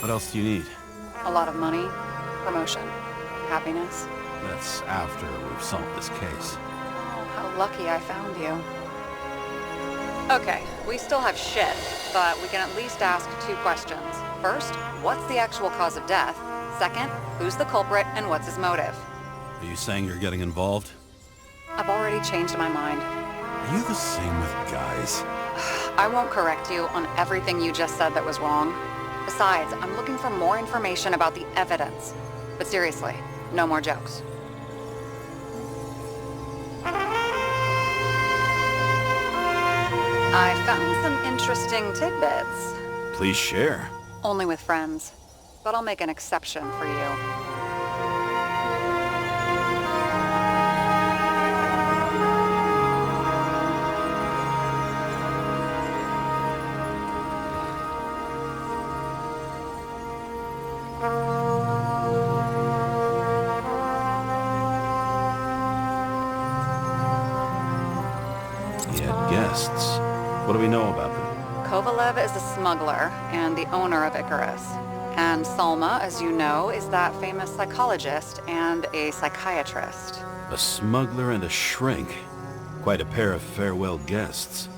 What else do you need? A lot of money, promotion, happiness. That's after we've solved this case. Oh, how lucky I found you. Okay, we still have shit, but we can at least ask 2 questions. First, what's the actual cause of death? Second, who's the culprit and what's his motive? Are you saying you're getting involved? I've already changed my mind. Are you the same with guys? I won't correct you on everything you just said that was wrong. Besides, I'm looking for more information about the evidence. But seriously, no more jokes. I found some interesting tidbits. Please share. Only with friends. But I'll make an exception for you. He had guests. What do we know about them? Kovalev is a smuggler and the owner of Icarus. And Salma, as you know, is that famous psychologist and a psychiatrist. A smuggler and a shrink. Quite a pair of farewell guests.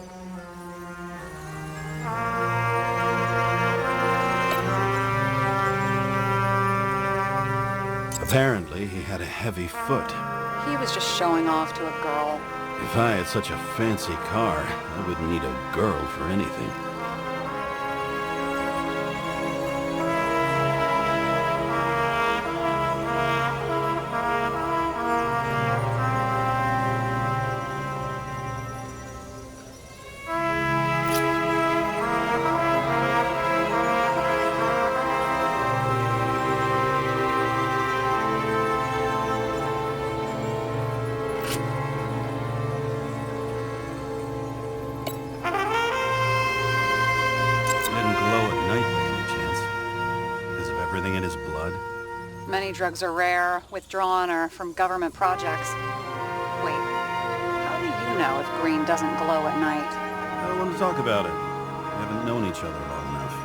Apparently, he had a heavy foot. He was just showing off to a girl. If I had such a fancy car, I wouldn't need a girl for anything. Many drugs are rare, withdrawn, or from government projects. Wait, how do you know if green doesn't glow at night? I don't want to talk about it. We haven't known each other long enough.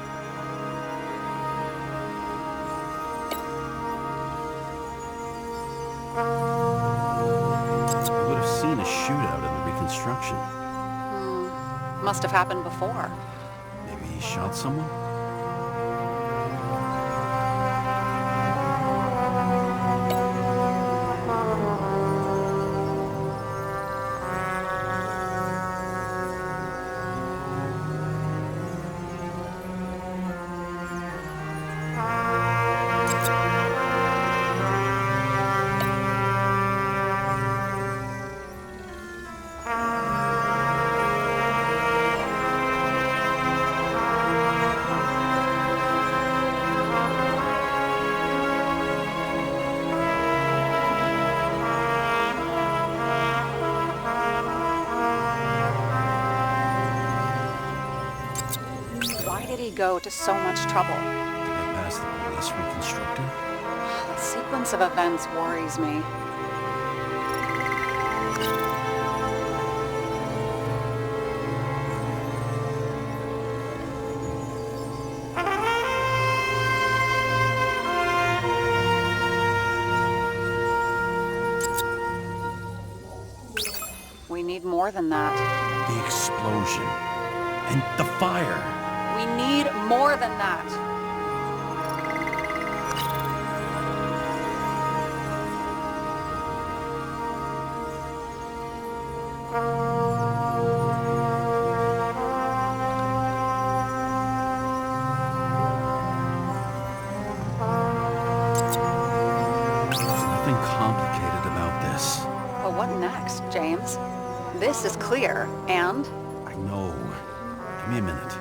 I would have seen a shootout in the reconstruction. Must have happened before. Maybe he shot someone? Why did he go to so much trouble? To get past the police reconstructor? The sequence of events worries me. We need more than that. The explosion. And the fire. We need more than that. There's nothing complicated about this. But what next, James? This is clear, and... I know. Give me a minute.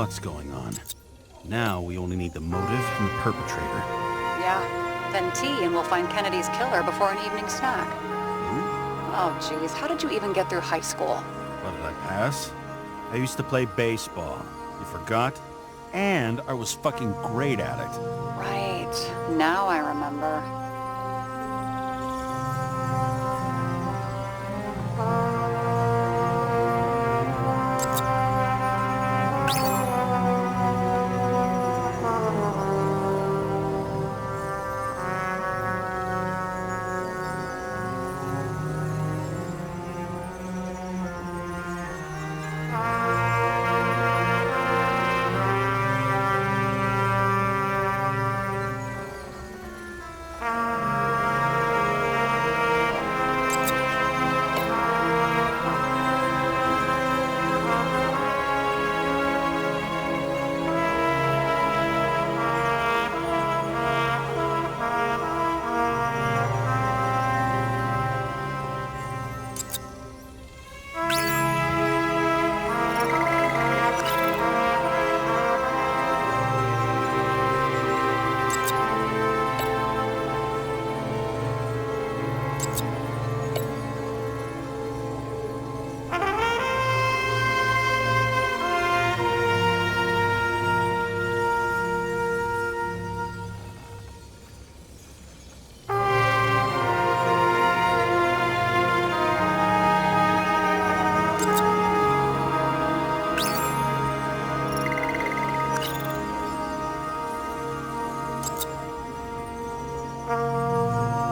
what's going on. Now we only need the motive and the perpetrator. Yeah, then tea and we'll find Kennedy's killer before an evening snack. Oh, geez, how did you even get through high school? What, did I pass? I used to play baseball. You forgot? And I was fucking great at it. Right, now I remember.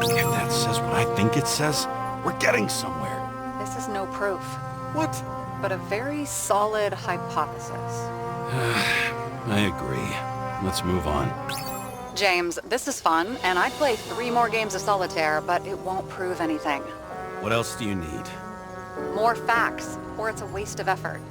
If that says what I think it says, we're getting somewhere. This is no proof, What? but a very solid hypothesis. I agree. Let's move on. James, this is fun, and I'd play 3 more games of solitaire, but it won't prove anything. What else do you need? More facts, or it's a waste of effort.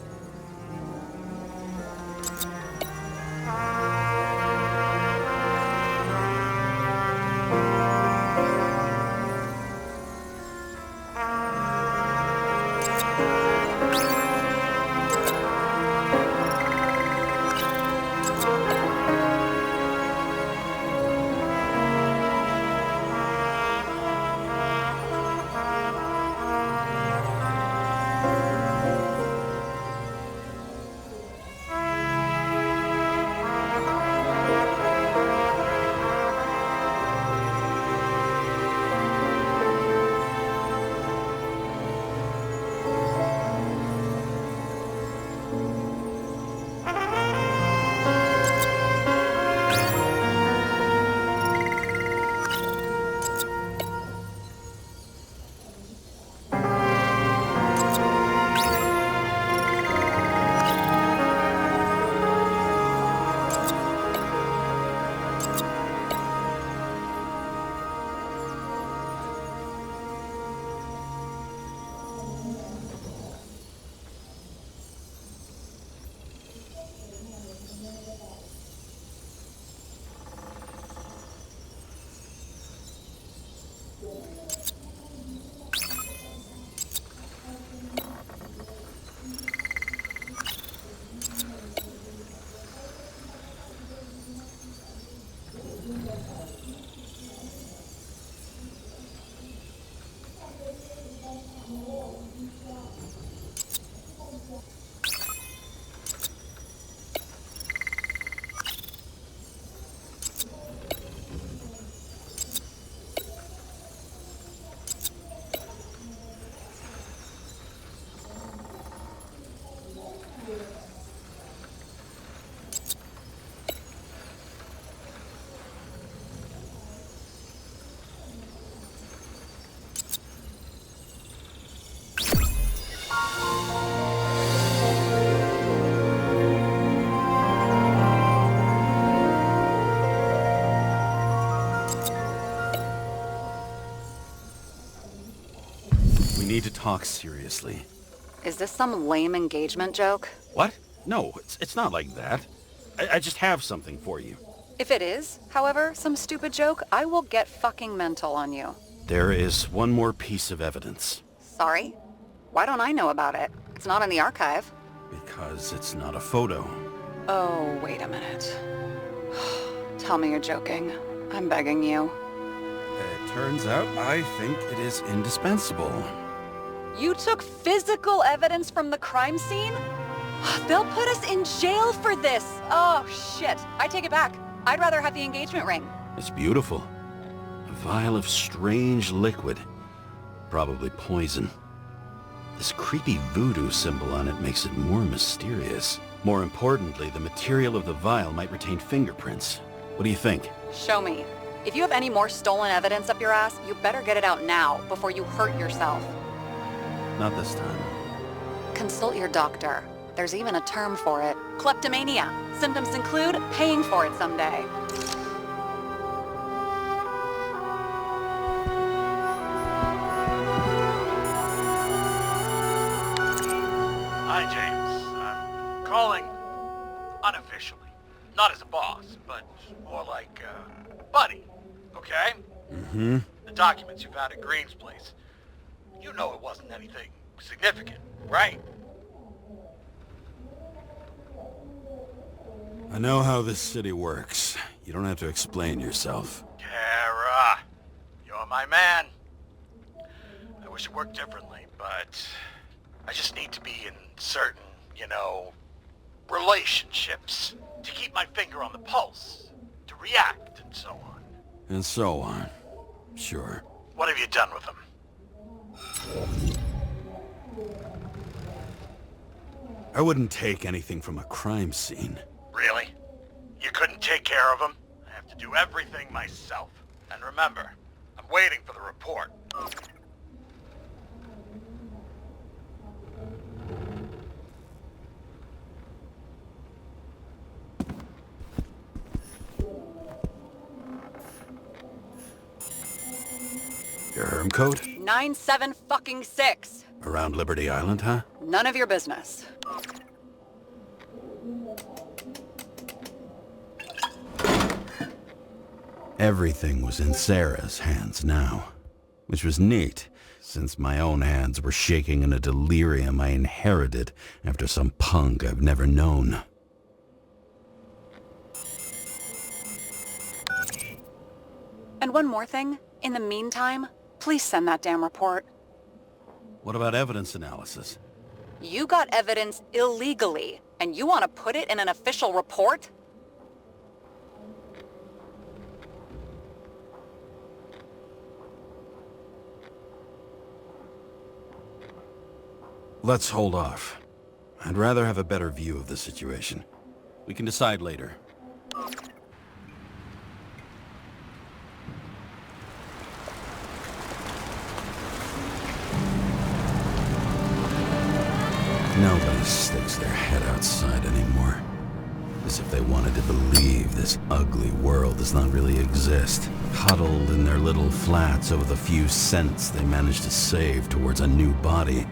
We need to talk seriously. Is this some lame engagement joke? What? No, it's not like that. I just have something for you. If it is, however, some stupid joke, I will get fucking mental on you. There is one more piece of evidence. Sorry? Why don't I know about it? It's not in the archive. Because it's not a photo. Oh, wait a minute. Tell me you're joking. I'm begging you. It turns out I think it is indispensable. You took physical evidence from the crime scene? They'll put us in jail for this! Oh, shit. I take it back. I'd rather have the engagement ring. It's beautiful. A vial of strange liquid. Probably poison. This creepy voodoo symbol on it makes it more mysterious. More importantly, the material of the vial might retain fingerprints. What do you think? Show me. If you have any more stolen evidence up your ass, you better get it out now, before you hurt yourself. Not this time. Consult your doctor. There's even a term for it. Kleptomania. Symptoms include paying for it someday. Hi, James. I'm calling unofficially. Not as a boss, but more like buddy, okay? Mm-hmm. The documents you found at Green's place. You know it wasn't anything significant, right? I know how this city works. You don't have to explain yourself. Kara, you're my man. I wish it worked differently, but I just need to be in certain, relationships to keep my finger on the pulse, to react, and so on. And so on. Sure. What have you done with them? I wouldn't take anything from a crime scene. Really? You couldn't take care of them? I have to do everything myself. And remember, I'm waiting for the report. Your herm code? 97-fucking-6. Around Liberty Island, huh? None of your business. Everything was in Sarah's hands now, which was neat, since my own hands were shaking in a delirium I inherited after some punk I've never known. And one more thing. In the meantime, please send that damn report. What about evidence analysis? You got evidence illegally, and you want to put it in an official report? Let's hold off. I'd rather have a better view of the situation. We can decide later. Nobody sticks their head outside anymore. As if they wanted to believe this ugly world does not really exist. Huddled in their little flats over the few cents they manage to save towards a new body.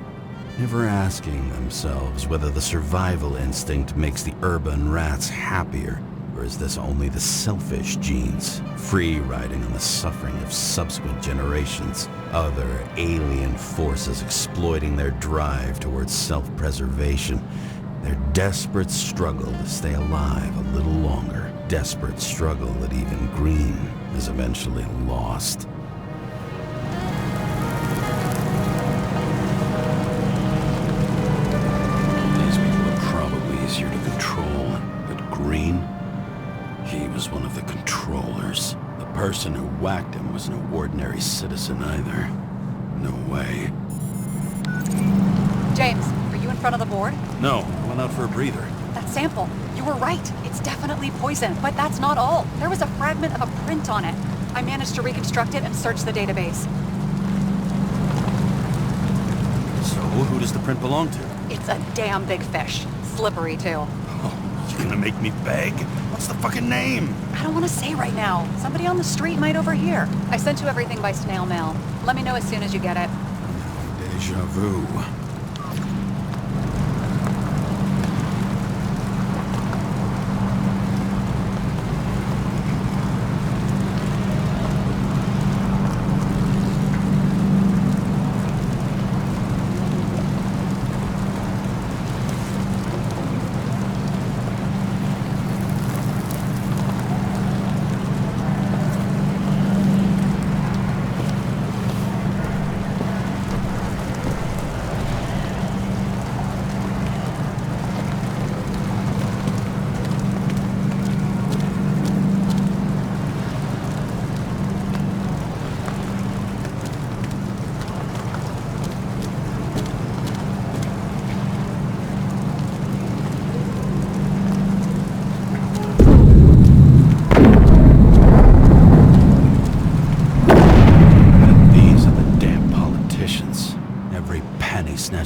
Never asking themselves whether the survival instinct makes the urban rats happier, or is this only the selfish genes, free riding on the suffering of subsequent generations, other alien forces exploiting their drive towards self-preservation, their desperate struggle to stay alive a little longer, desperate struggle that even Green is eventually lost. Easier to control, but Green, he was one of the controllers. The person who whacked him was no ordinary citizen either. No way. James, are you in front of the board? No, I went out for a breather. That sample, you were right. It's definitely poison, but that's not all. There was a fragment of a print on it. I managed to reconstruct it and search the database. So, who does the print belong to? It's a damn big fish. Slippery, too. Oh, you gonna make me beg? What's the fucking name? I don't want to say right now. Somebody on the street might overhear. I sent you everything by snail mail. Let me know as soon as you get it. Deja vu.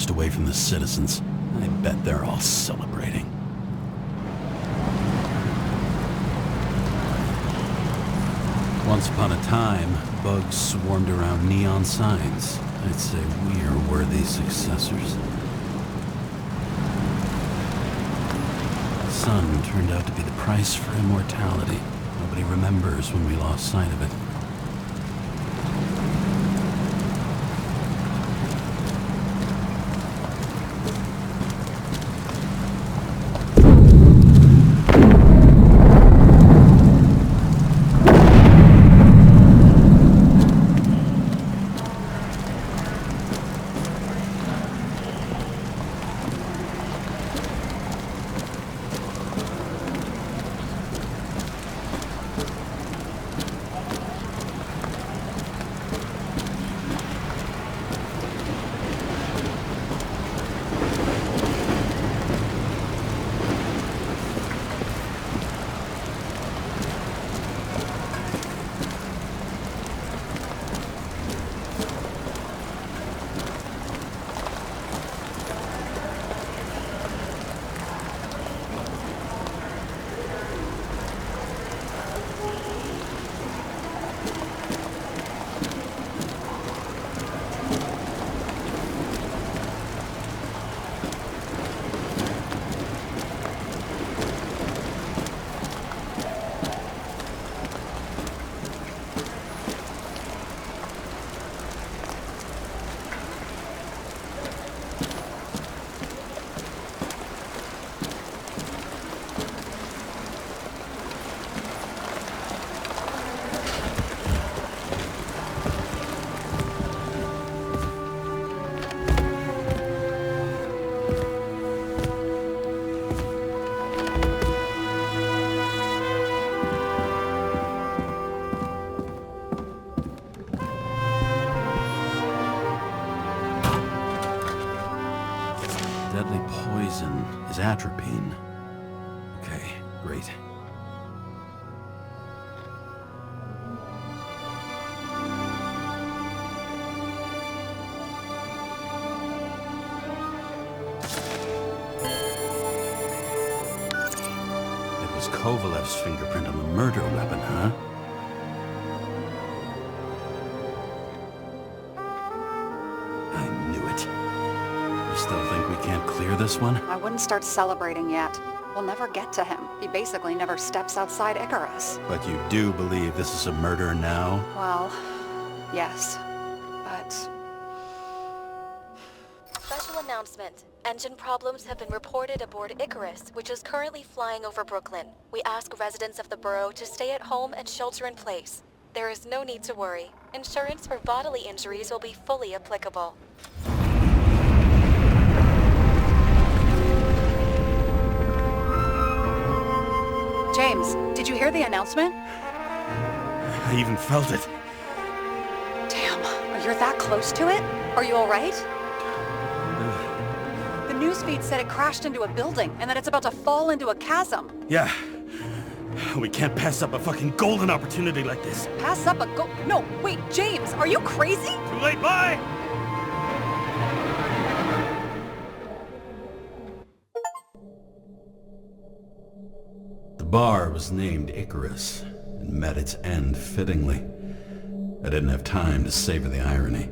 snatched away from the citizens. I bet they're all celebrating. Once upon a time, bugs swarmed around neon signs. I'd say we are worthy successors. The sun turned out to be the price for immortality. Nobody remembers when we lost sight of it. Deadly poison is atropine. Okay, great. It was Kovalev's fingerprint on the murder weapon, huh? Still think we can't clear this one? I wouldn't start celebrating yet. We'll never get to him. He basically never steps outside Icarus. But you do believe this is a murder now? Well, yes. But... Special announcement. Engine problems have been reported aboard Icarus, which is currently flying over Brooklyn. We ask residents of the borough to stay at home and shelter in place. There is no need to worry. Insurance for bodily injuries will be fully applicable. James, did you hear the announcement? I even felt it. Damn, you're that close to it? Are you alright? The newsfeed said it crashed into a building and that it's about to fall into a chasm. Yeah. We can't pass up a fucking golden opportunity like this. Pass up a No, wait, James, are you crazy? Too late, bye! The bar was named Icarus, and met its end fittingly. I didn't have time to savor the irony.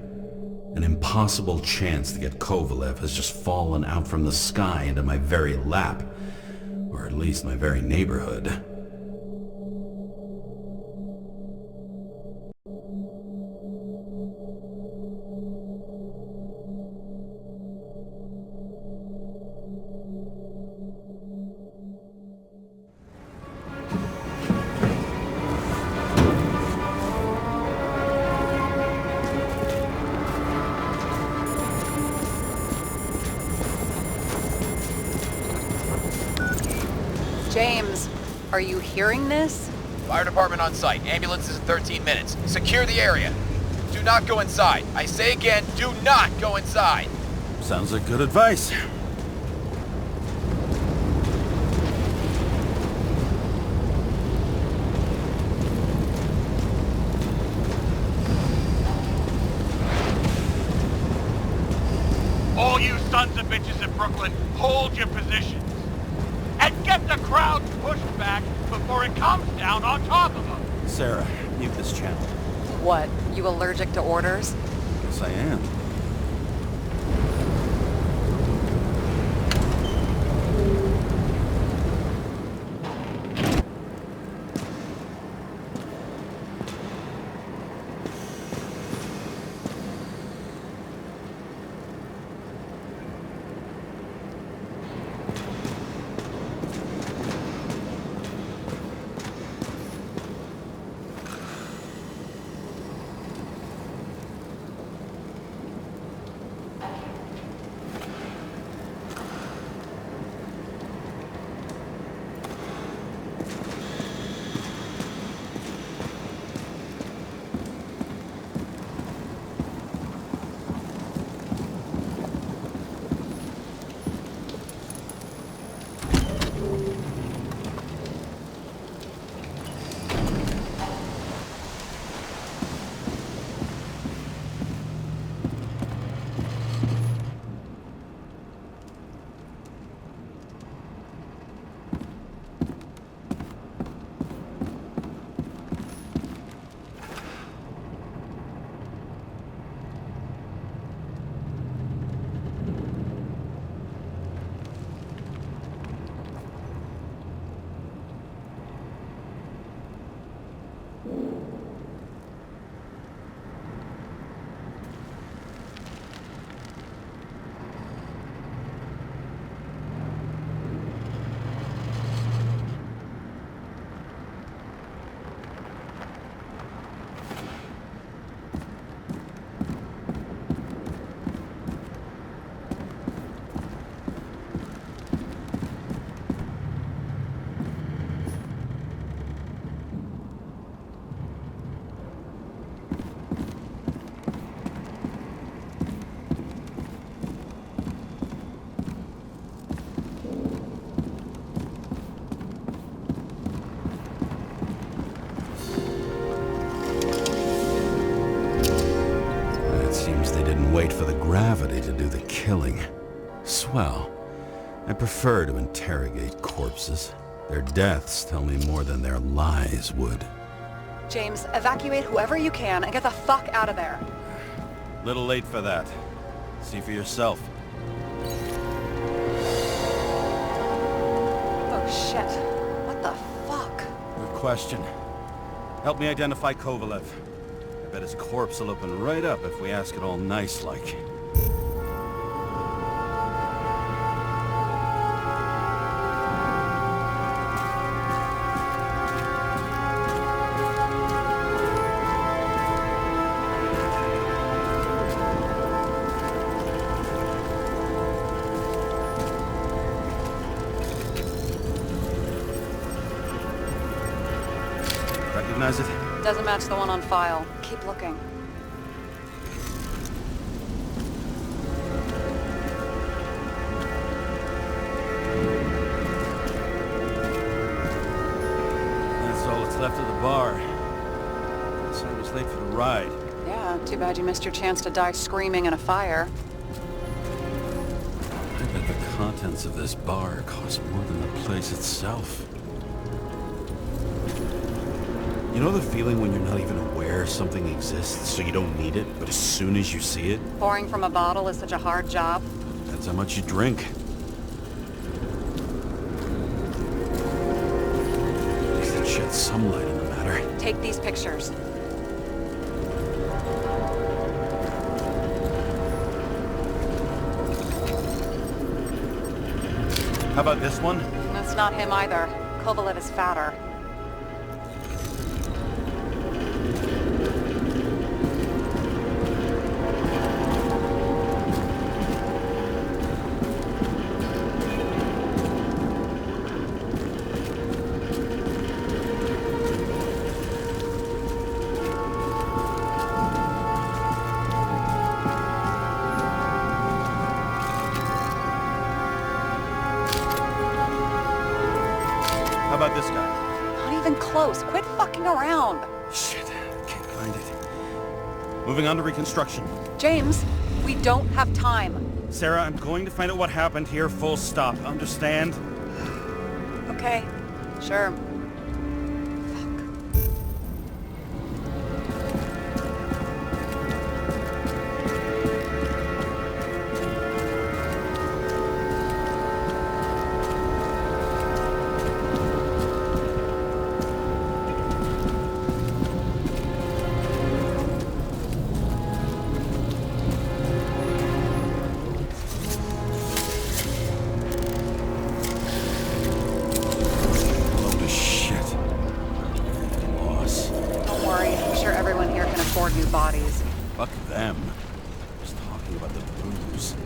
An impossible chance to get Kovalev has just fallen out from the sky into my very lap, or at least my very neighborhood. James, are you hearing this? Fire department on site. Ambulances in 13 minutes. Secure the area. Do not go inside. I say again, do not go inside. Sounds like good advice. All you sons of bitches in Brooklyn, hold your positions. And get the crowd pushed back before it comes down on top of them. Sarah, mute this channel. What, you allergic to orders? Yes, I am. Wait for the gravity to do the killing. Swell. I prefer to interrogate corpses. Their deaths tell me more than their lies would. James, evacuate whoever you can and get the fuck out of there. Little late for that. See for yourself. Oh shit. What the fuck? Good question. Help me identify Kovalev. I bet his corpse will open right up if we ask it all nice-like. Recognize it? Doesn't match the one on file. Keep looking. That's all that's left of the bar. Guess I was late for the ride. Yeah, too bad you missed your chance to die screaming in a fire. I bet the contents of this bar cost more than the place itself. You know the feeling when you're not even aware something exists, so you don't need it, but as soon as you see it? Pouring from a bottle is such a hard job. Depends how much you drink. At least it sheds some light on the matter. Take these pictures. How about this one? That's not him either. Kovalev is fatter. How about this guy? Not even close. Quit fucking around. Shit, can't find it. Moving on to reconstruction. James, we don't have time. Sarah, I'm going to find out what happened here, full stop. Understand? Okay, sure. Holy shit. Loss. Don't worry, I'm sure everyone here can afford new bodies. Fuck them. Just talking about the booze.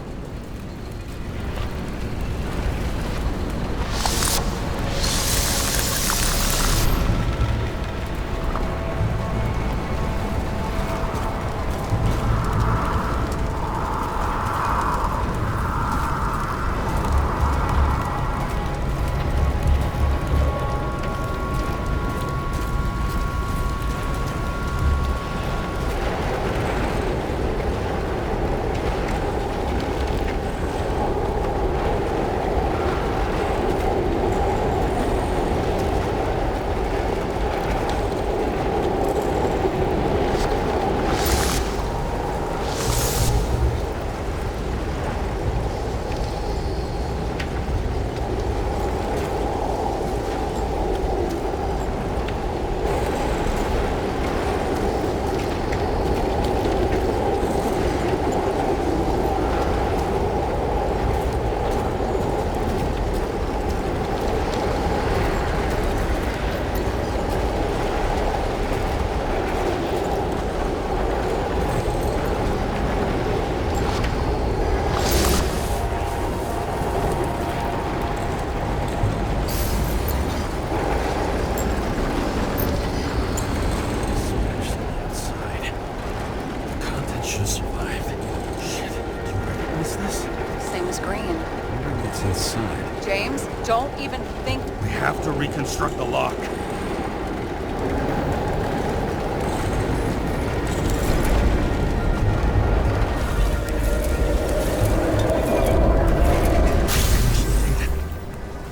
Inside. James, don't even think... We have to reconstruct the lock.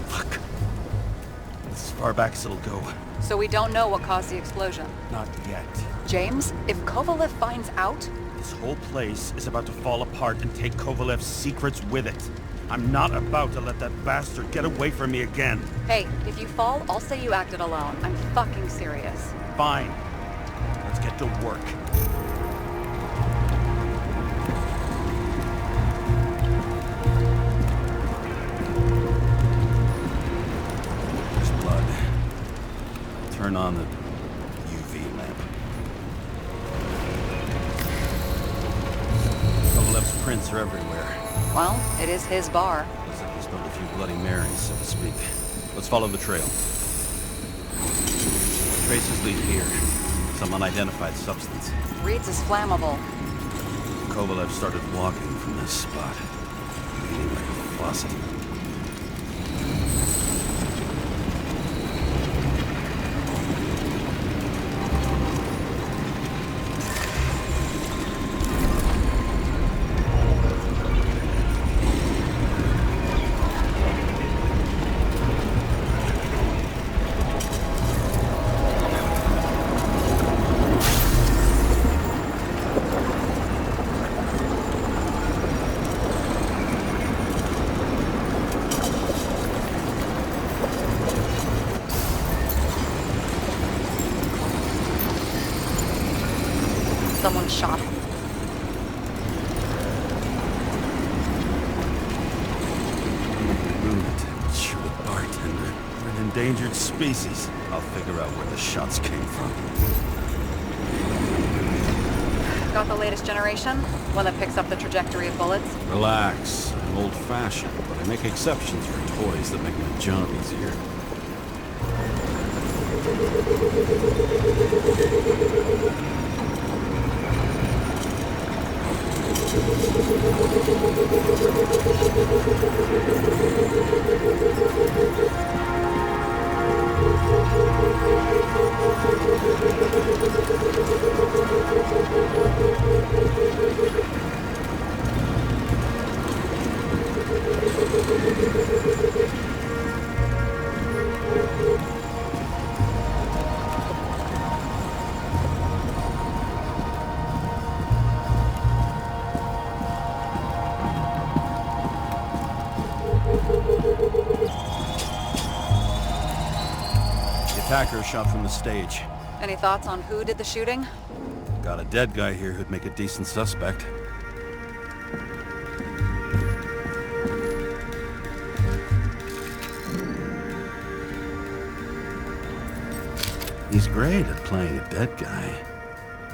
Fuck. As far back as it'll go. So we don't know what caused the explosion. Not yet. James, if Kovalev finds out... This whole place is about to fall apart and take Kovalev's secrets with it. I'm not about to let that bastard get away from me again. Hey, if you fall, I'll say you acted alone. I'm fucking serious. Fine. Let's get to work. There's blood. Turn on the UV lamp. Kovalev's prints are everywhere. Well, it is his bar. Looks like we spilled a few Bloody Marys, so to speak. Let's follow the trail. Traces lead here. Some unidentified substance. Reeds is flammable. Kovalev started walking from this spot. Bleeding like a faucet. Someone shot him. Lunatic, the bartender. We're an endangered species. I'll figure out where the shots came from. Got the latest generation? One that picks up the trajectory of bullets? Relax. I'm old-fashioned, but I make exceptions for toys that make my job easier. Attacker shot from the stage. Any thoughts on who did the shooting? Got a dead guy here who'd make a decent suspect. He's great at playing a dead guy.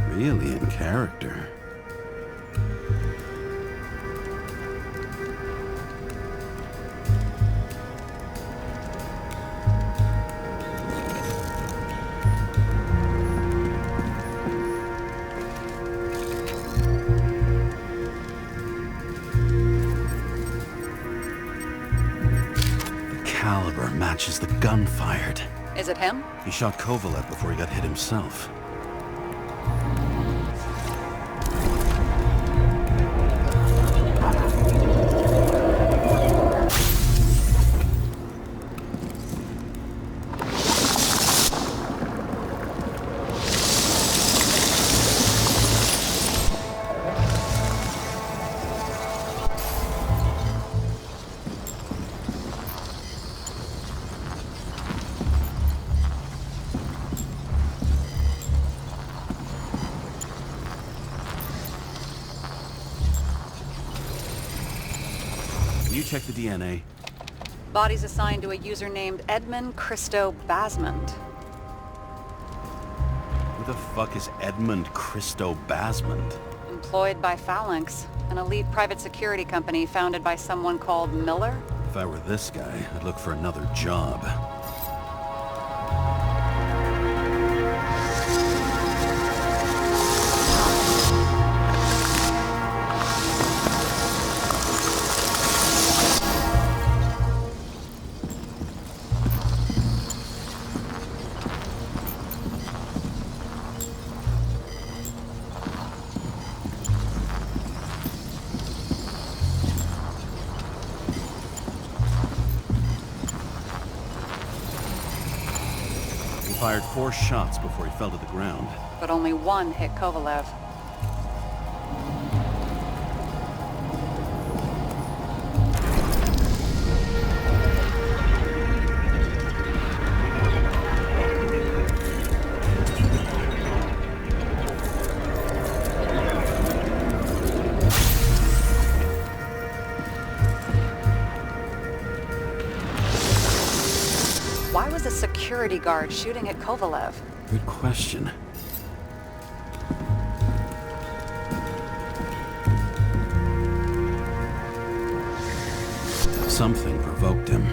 Really in character. Caliber matches the gun fired. Is it him? He shot Kovalev before he got hit himself. You check the DNA. Body's assigned to a user named Edmund Christo Basmond. Who the fuck is Edmund Christo Basmond? Employed by Phalanx, an elite private security company founded by someone called Miller. If I were this guy, I'd look for another job. Fired 4 shots before he fell to the ground. But only one hit Kovalev. Why was a security guard shooting at Kovalev? Good question. Something provoked him.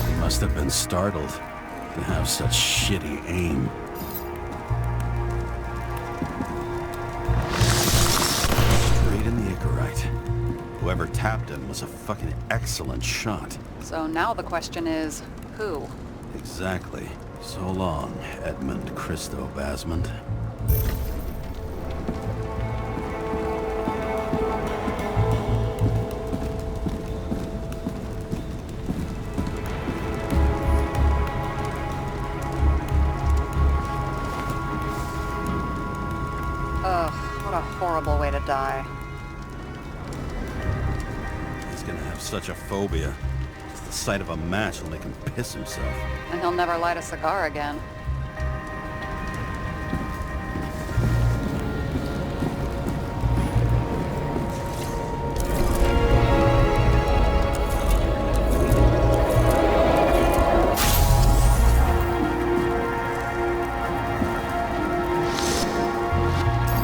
He must have been startled to have such shitty aim. Whoever tapped him was a fucking excellent shot. So now the question is, who? Exactly. So long, Edmund Christo Basmond. Ugh, what a horrible way to die. Such a phobia. Just the sight of a match will make him piss himself. And he'll never light a cigar again.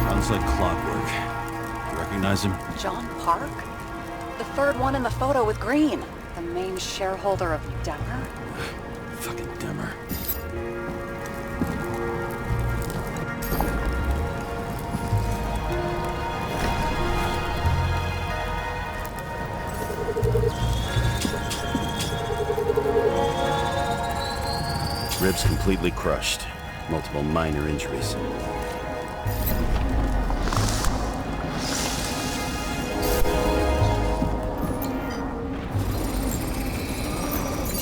Runs like clockwork. You recognize him? John Park? The third one in the photo with Green. The main shareholder of Demmer? Fucking Demmer. Ribs completely crushed. Multiple minor injuries.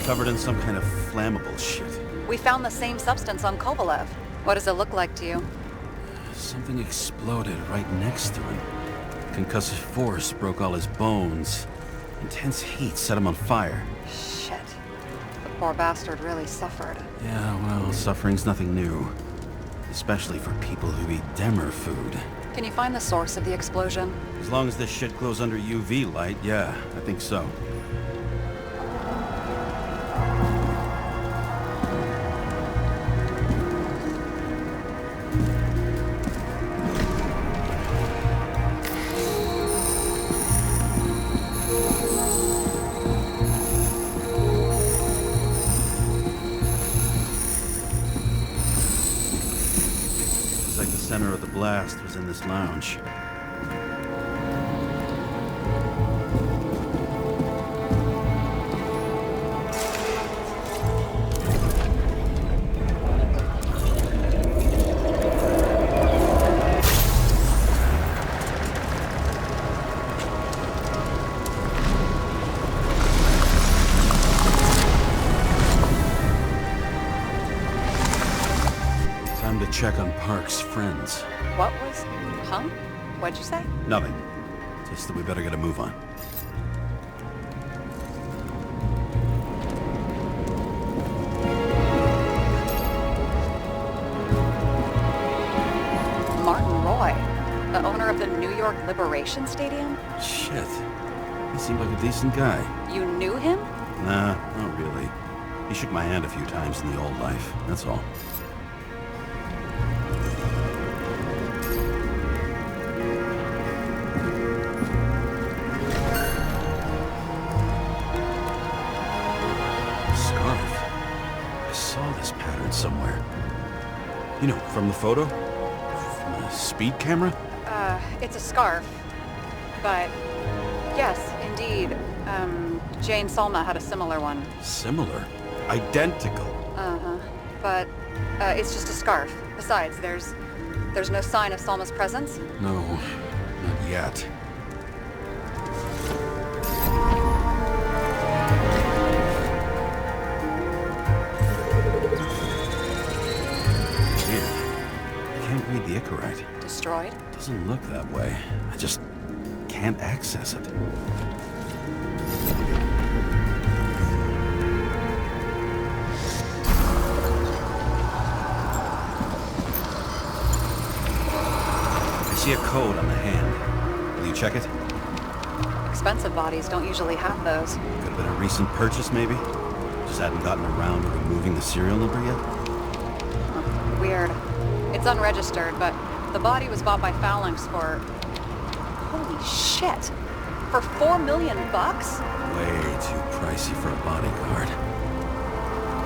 Covered in some kind of flammable shit. We found the same substance on Kovalev. What does it look like to you? Something exploded right next to him. Concussive force broke all his bones. Intense heat set him on fire. Shit. The poor bastard really suffered. Yeah, well, suffering's nothing new. Especially for people who eat Demer food. Can you find the source of the explosion? As long as this shit glows under UV light, yeah, I think so. The center of the blast was in this lounge. Time to check on Park's friends. What was... Huh? What'd you say? Nothing. Just that we better get a move on. Martin Roy, the owner of the New York Liberation Stadium? Shit. He seemed like a decent guy. You knew him? Nah, not really. He shook my hand a few times in the old life, that's all. Somewhere. You know, from the photo? From a speed camera? It's a scarf. But, yes, indeed. Jane Salma had a similar one. Similar? Identical? Uh-huh. But, it's just a scarf. Besides, there's no sign of Salma's presence? No, not yet. Read the Icarite. Destroyed? Doesn't look that way. I just can't access it. I see a code on the hand. Will you check it? Expensive bodies don't usually have those. Could have been a recent purchase, maybe? Just hadn't gotten around to removing the serial number yet? Huh. Weird. It's unregistered, but the body was bought by Phalanx for... Holy shit! For $4 million bucks? Way too pricey for a bodyguard.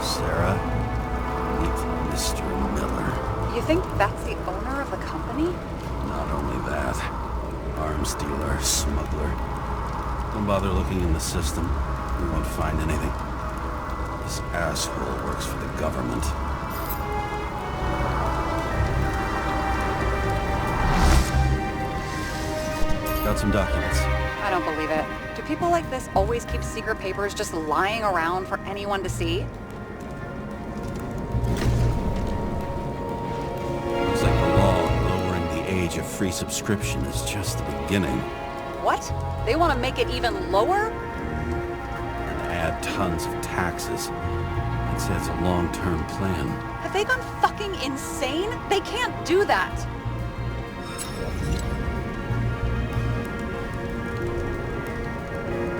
Sarah, meet Mr. Miller. You think that's the owner of the company? Not only that. Arms dealer, smuggler. Don't bother looking in the system. You won't find anything. This asshole works for the government. Got some documents. I don't believe it. Do people like this always keep secret papers just lying around for anyone to see? Looks like the law lowering the age of free subscription is just the beginning. What? They want to make it even lower? And add tons of taxes. I'd say it's a long-term plan. Have they gone fucking insane? They can't do that!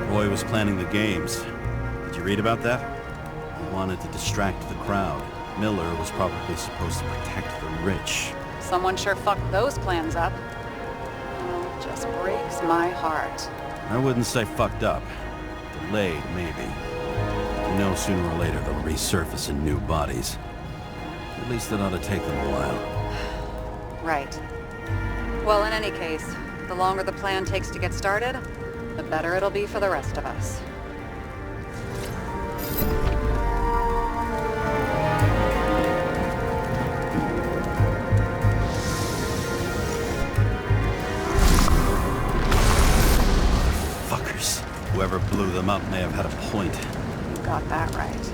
Roy was planning the games. Did you read about that? He wanted to distract the crowd. Miller was probably supposed to protect the rich. Someone sure fucked those plans up. Oh, it just breaks my heart. I wouldn't say fucked up. Delayed, maybe. You know, sooner or later they'll resurface in new bodies. At least it ought to take them a while. Right. Well, in any case, the longer the plan takes to get started, the better it'll be for the rest of us. Fuckers. Whoever blew them up may have had a point. You got that right.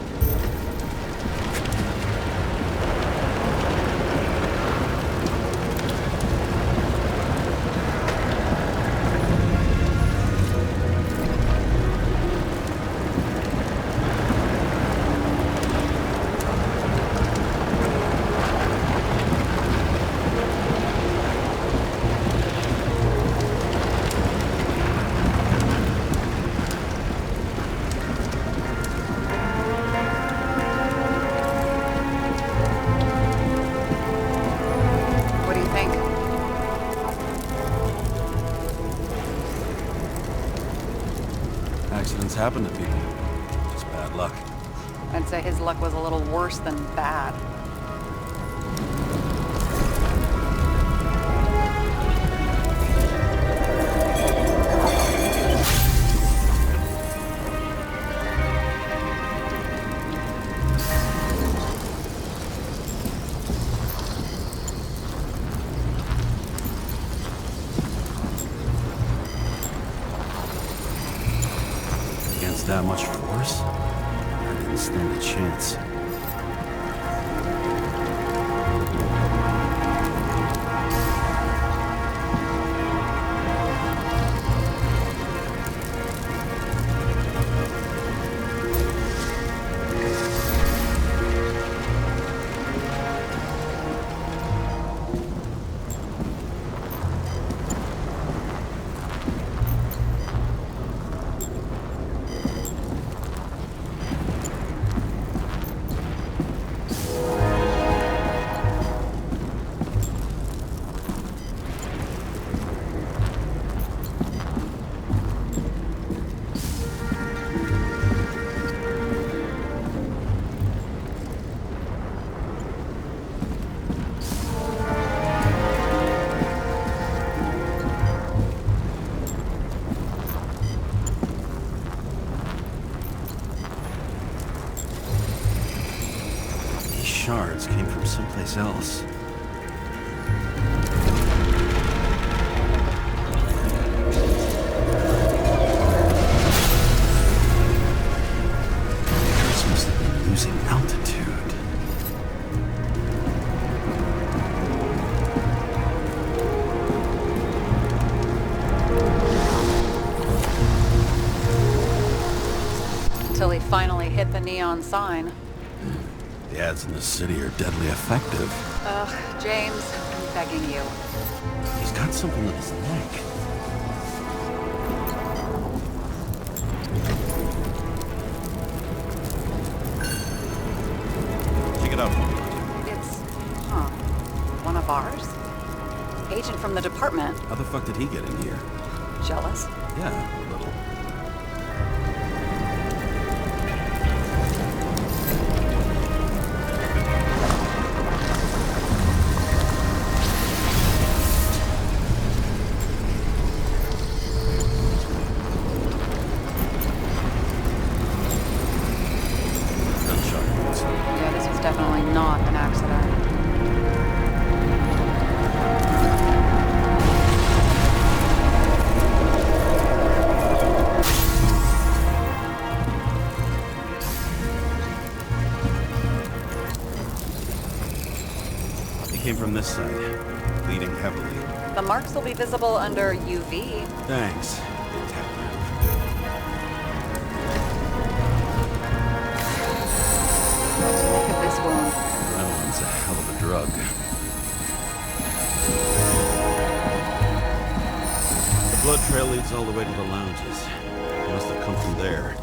happen to people. Just bad luck. I'd say his luck was a little worse than bad. Against that much force? I didn't stand a chance. Shards came from someplace else. This must have been losing altitude. Until he finally hit the neon sign. The ads in the city are deadly effective. Ugh, James, I'm begging you. He's got something on his neck. Check it out. It's, one of ours? Agent from the department. How the fuck did he get in here? Jealous? Yeah, a little. Yeah, this was definitely not an accident. He came from this side, bleeding heavily. The marks will be visible under UV. Thanks, detective. Look at this wound. Adrenaline's a hell of a drug. The blood trail leads all the way to the lounges. He must have come from there.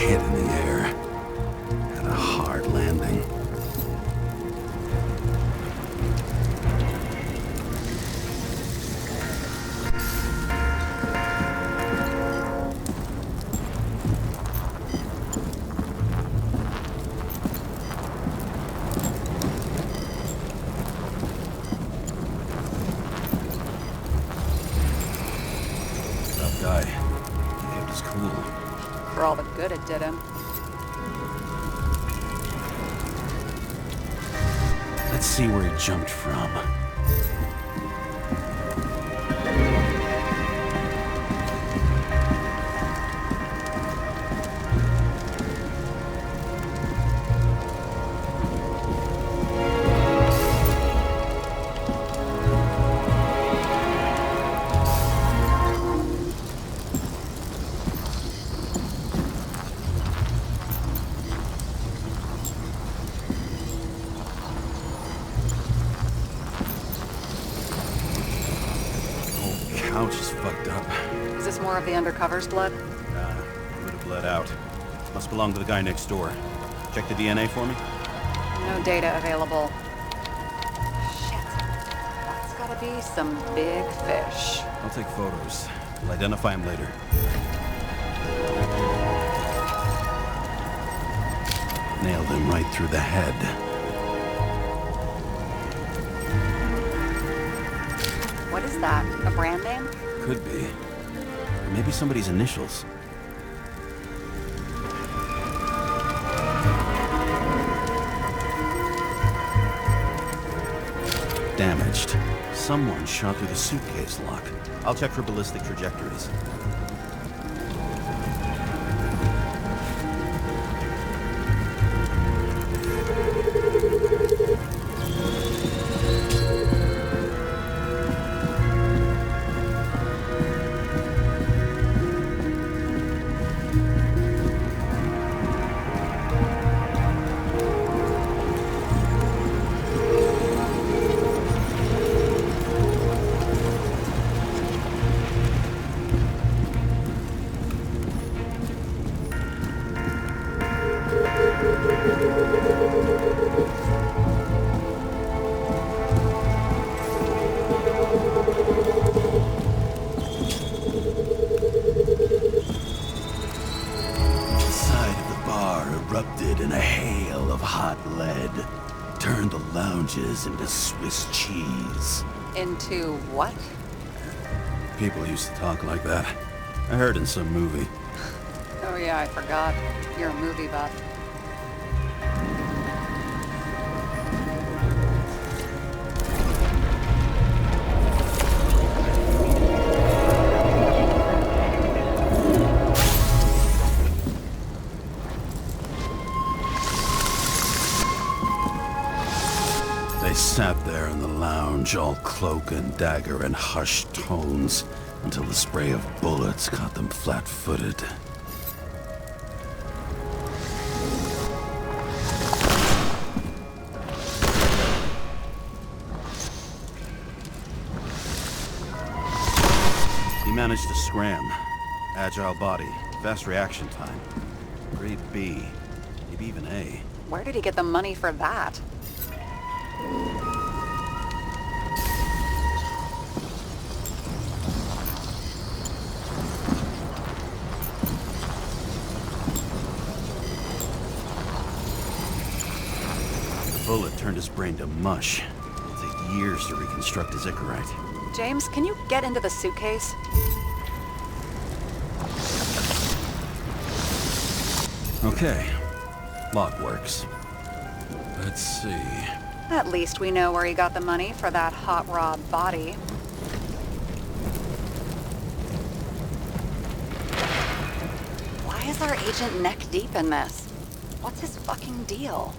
Hit in the air. Had a hard landing. Tough guy. He kept his cool. For all the good it did him. Let's see where he jumped from. pouch is fucked up. Is this more of the undercover's blood? Nah, would have bled out. Must belong to the guy next door. Check the DNA for me? No data available. Shit. That's gotta be some big fish. I'll take photos. We'll identify him later. Nailed him right through the head. What is that? A brand name? Could be. Or maybe somebody's initials. Damaged. Someone shot through the suitcase lock. I'll check for ballistic trajectories. Into Swiss cheese. Into what? People used to talk like that. I heard in some movie. Oh yeah, I forgot. You're a movie buff. Sat there in the lounge, all cloak and dagger and hushed tones, until the spray of bullets caught them flat-footed. He managed to scram. Agile body, fast reaction time. Grade B, maybe even A. Where did he get the money for that? Bullet turned his brain to mush. It'll take years to reconstruct his Icarite. James, can you get into the suitcase? Okay. Lock works. Let's see. At least we know where he got the money for that hot rod body. Why is our agent neck deep in this? What's his fucking deal?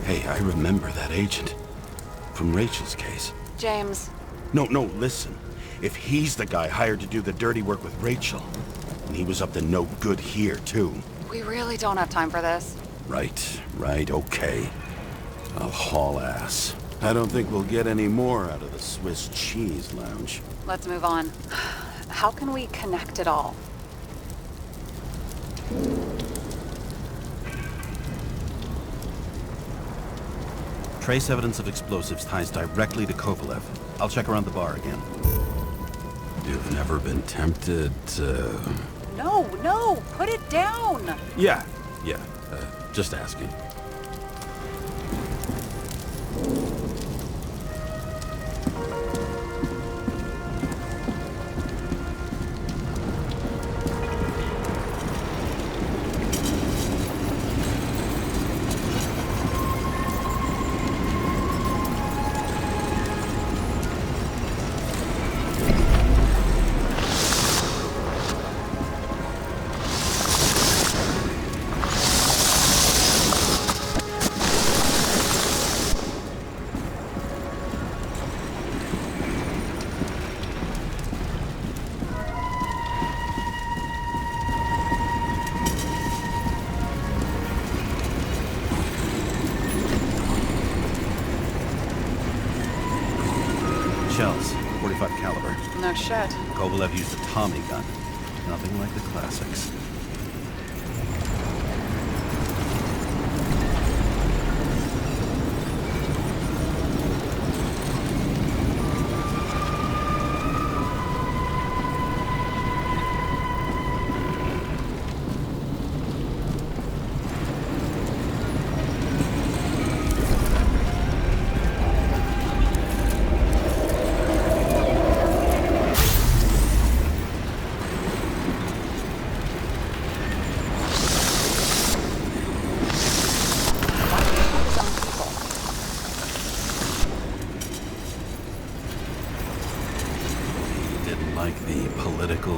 Hey, I remember that agent. From Rachel's case. James. No, listen. If he's the guy hired to do the dirty work with Rachel, and he was up to no good here, too. We really don't have time for this. Right, okay. I'll haul ass. I don't think we'll get any more out of the Swiss cheese lounge. Let's move on. How can we connect it all? Trace evidence of explosives ties directly to Kovalev. I'll check around the bar again. You've never been tempted to... No, put it down! Yeah, just asking. No shit. Kovalev used a Tommy gun. Nothing like the classics.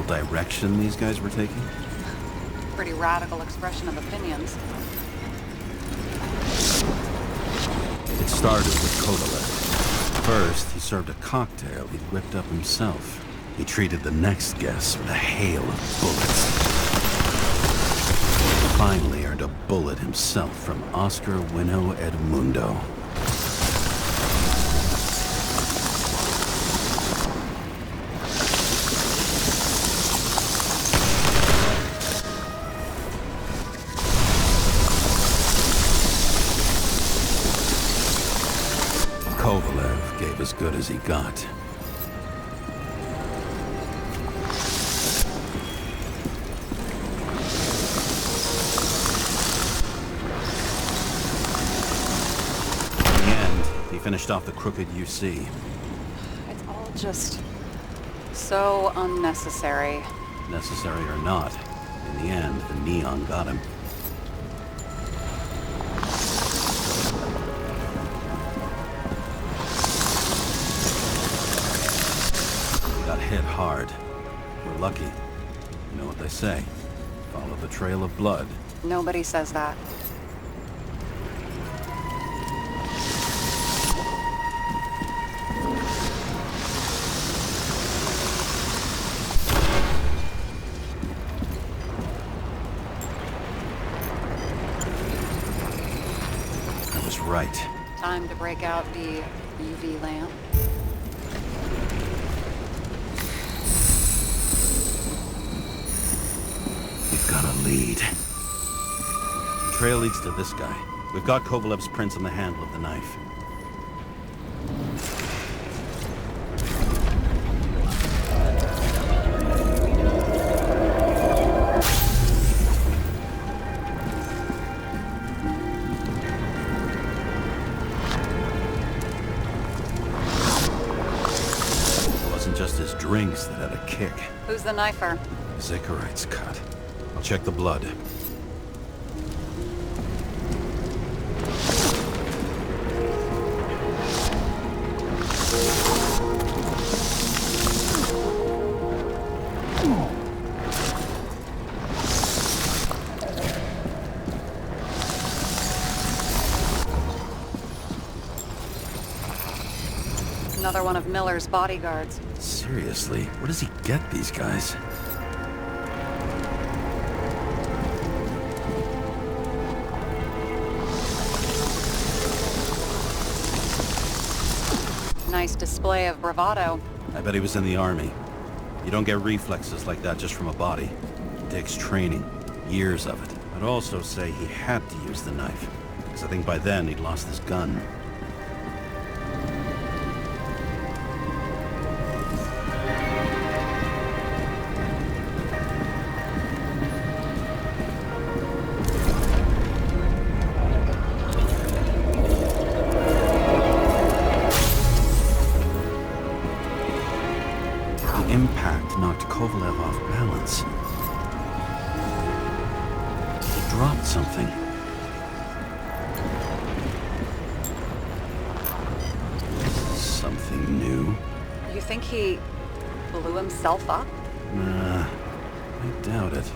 Direction these guys were taking? Pretty radical expression of opinions. It started with Kovalev. First, he served a cocktail he'd whipped up himself. He treated the next guest with a hail of bullets. Finally earned a bullet himself from Oscar Winnow Edmundo. Kovalev gave as good as he got. In the end, he finished off the crooked UC. It's all just so unnecessary. Necessary or not, in the end, the neon got him. Hit hard. We're lucky. You know what they say. Follow the trail of blood. Nobody says that. I was right. Time to break out the UV lamp. Got a lead. The trail leads to this guy. We've got Kovalev's prints on the handle of the knife. It wasn't just his drinks that had a kick. Who's the knifer? Zikarite's cut. I'll check the blood. Another one of Miller's bodyguards. Seriously, where does he get these guys? Nice display of bravado. I bet he was in the army. You don't get reflexes like that just from a body. It takes training. Years of it. I'd also say he had to use the knife, because I think by then he'd lost his gun. Impact knocked Kovalev off balance. He dropped something. Something new? You think he blew himself up? Nah, I doubt it.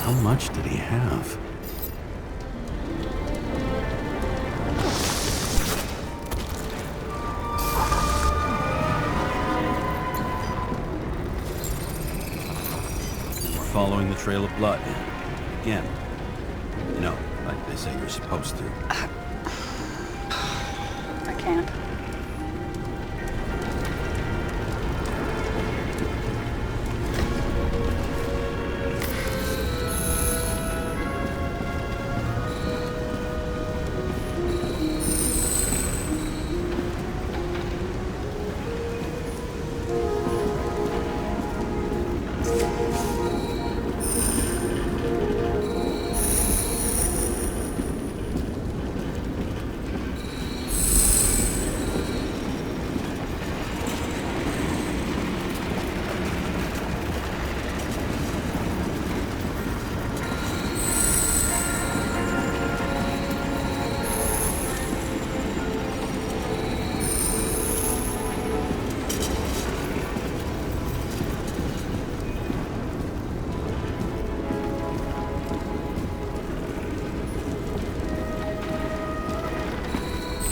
How much did he have? following the trail of blood. Again, you know, like they say you're supposed to. I can't.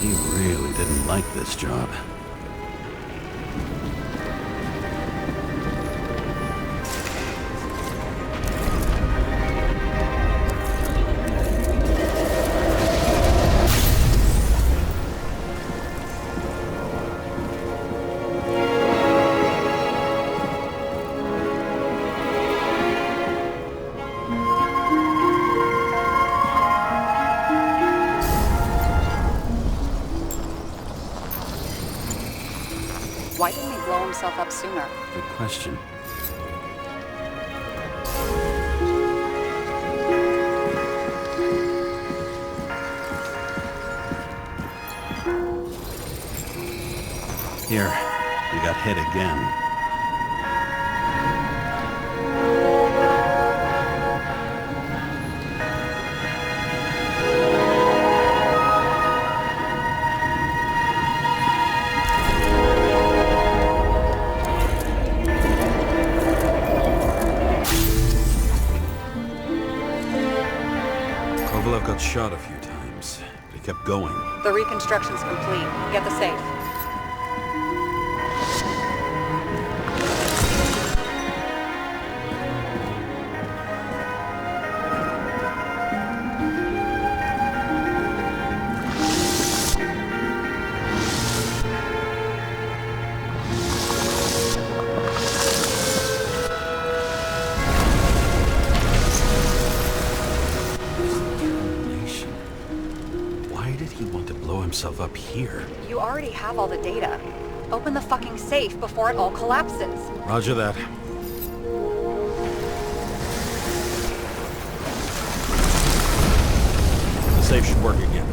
He really didn't like this job. Why didn't he blow himself up sooner? Good question. Here, we got hit again. Kovalev got shot a few times, but he kept going. The reconstruction's complete. Get the safe. Himself up here. You already have all the data. Open the fucking safe before it all collapses. Roger that. The safe should work again.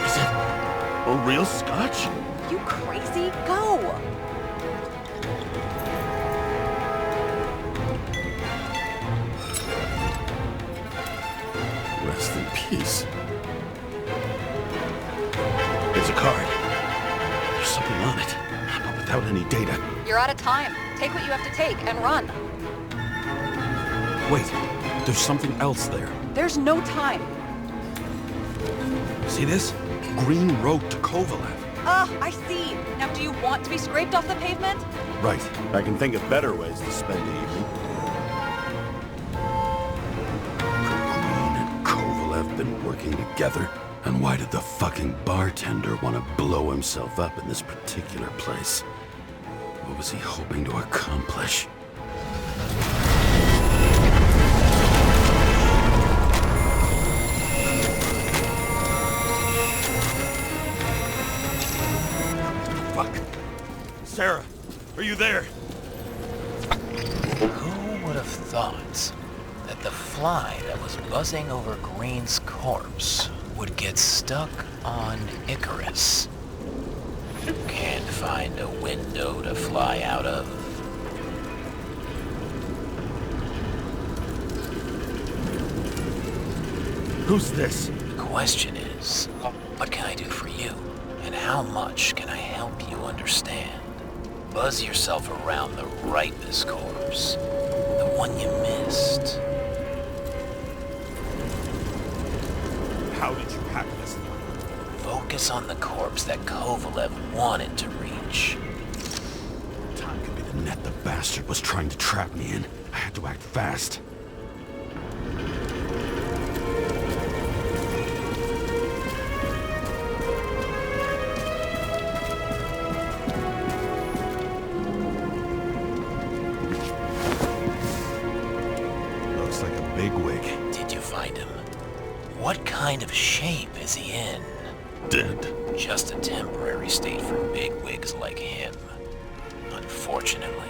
Is it a real scotch? You crazy? Go! Rest in peace. There's a card. There's something on it, but without any data. You're out of time. Take what you have to take and run. Wait, there's something else there. There's no time. See this? Green wrote to Kovalev. I see. Now, do you want to be scraped off the pavement? Right. I can think of better ways to spend the evening. Green and Kovalev been working together. And why did the fucking bartender want to blow himself up in this particular place? What was he hoping to accomplish? Fuck. Sarah, are you there? Who would have thought that the fly that was buzzing over Green's corpse would get stuck on Icarus? Can't find a window to fly out of. Who's this? The question is, what can I do for you? And how much can I help you understand? Buzz yourself around the Rightness corpse. The one you missed. How did you hack this? focus on the corpse that Kovalev wanted to reach. Time could be the net the bastard was trying to trap me in. I had to act fast. Looks like a bigwig. Did you find him? What kind of shape is he in? Dead. Just a temporary state for bigwigs like him. Unfortunately.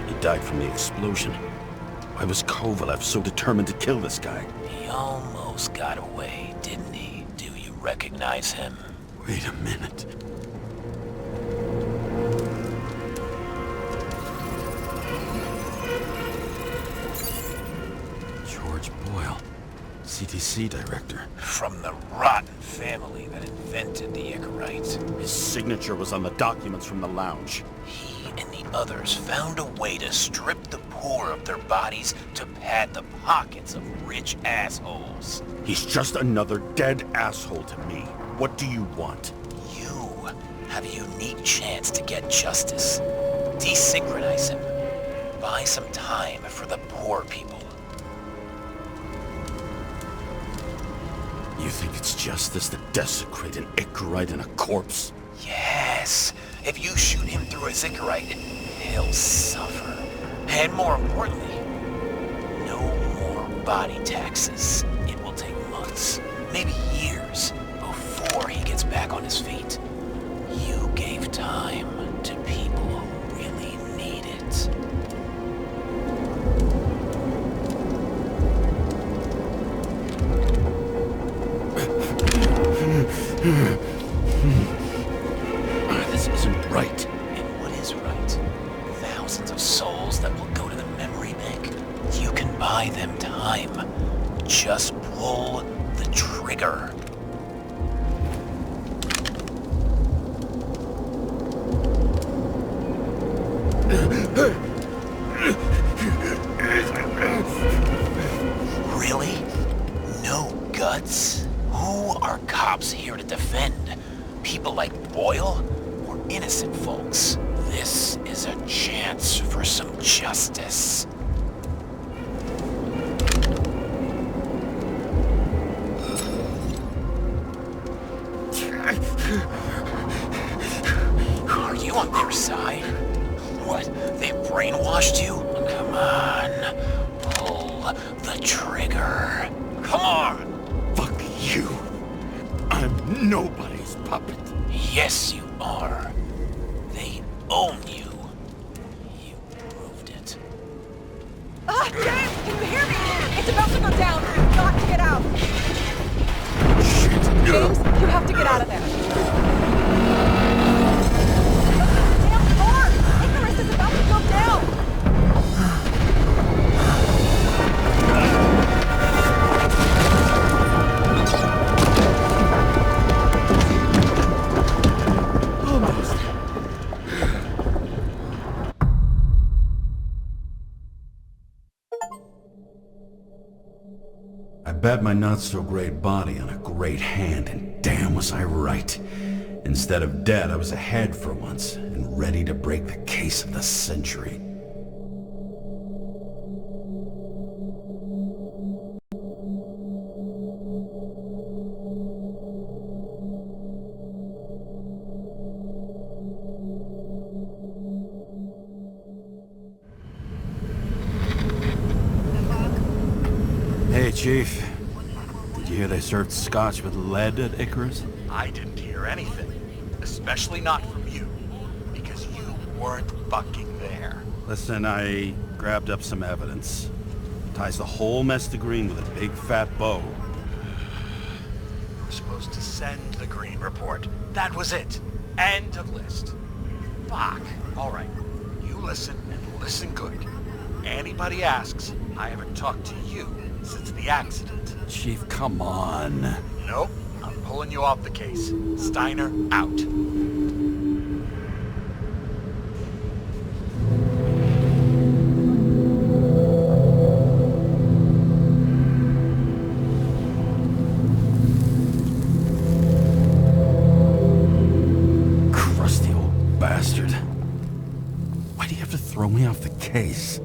He died from the explosion. Why was Kovalev so determined to kill this guy? He almost got away, didn't he? Do you recognize him? Wait a minute. George Boyle, CTC director. From the rotten family that invented the Icarite. His signature was on the documents from the lounge. He and the others found a way to strip the poor of their bodies to pad the pockets of rich assholes. He's just another dead asshole to me. What do you want? You have a unique chance to get justice. Desynchronize him. Buy some time for the poor people. You think it's justice to desecrate an Icarite and a corpse? Yes. If you shoot him through a Icarite, he'll suffer. And more importantly, no more body taxes. It will take months, maybe years, before he gets back on his feet. You gave time to people who really need it. This isn't right. And what is right? Thousands of souls that will go to the memory bank. You can buy them time. Just pull the trigger. Really? No guts? Who are cops here to defend? People like Boyle? Or innocent folks? This is a chance for some justice. Are you on their side? What? They brainwashed you? Come on. Pull the trigger. Come on! Fuck you. I'm nobody's puppet. Yes, you are. They own you. You proved it. Ah, James, can you hear me? It's about to go down. You've got to get out. Shit. James, you have to get out of there. Damn door! Icarus is about to go down. I bet my not-so-great body on a great hand, and damn was I right. Instead of dead, I was ahead for once, and ready to break the case of the century. Hey, Chief. Did you hear they served scotch with lead at Icarus? I didn't hear anything. Especially not from you. Because you weren't fucking there. Listen, I grabbed up some evidence. Ties the whole mess to Green with a big fat bow. You were supposed to send the Green report. That was it. End of list. Fuck. All right. You listen, and listen good. Anybody asks, I haven't talked to you since the accident. Chief, come on. Nope. I'm pulling you off the case. Steiner, out. throw me off the case.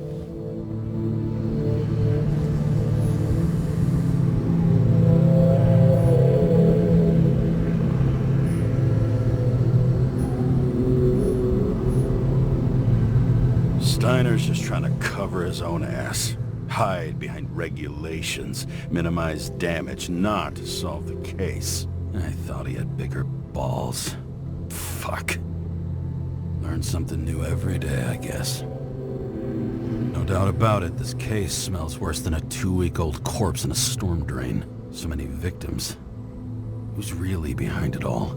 Steiner's just trying to cover his own ass. Hide behind regulations, minimize damage, not solve the case. I thought he had bigger balls. Fuck. Learn something new every day, I guess. No doubt about it, this case smells worse than a 2-week-old corpse in a storm drain. So many victims. Who's really behind it all?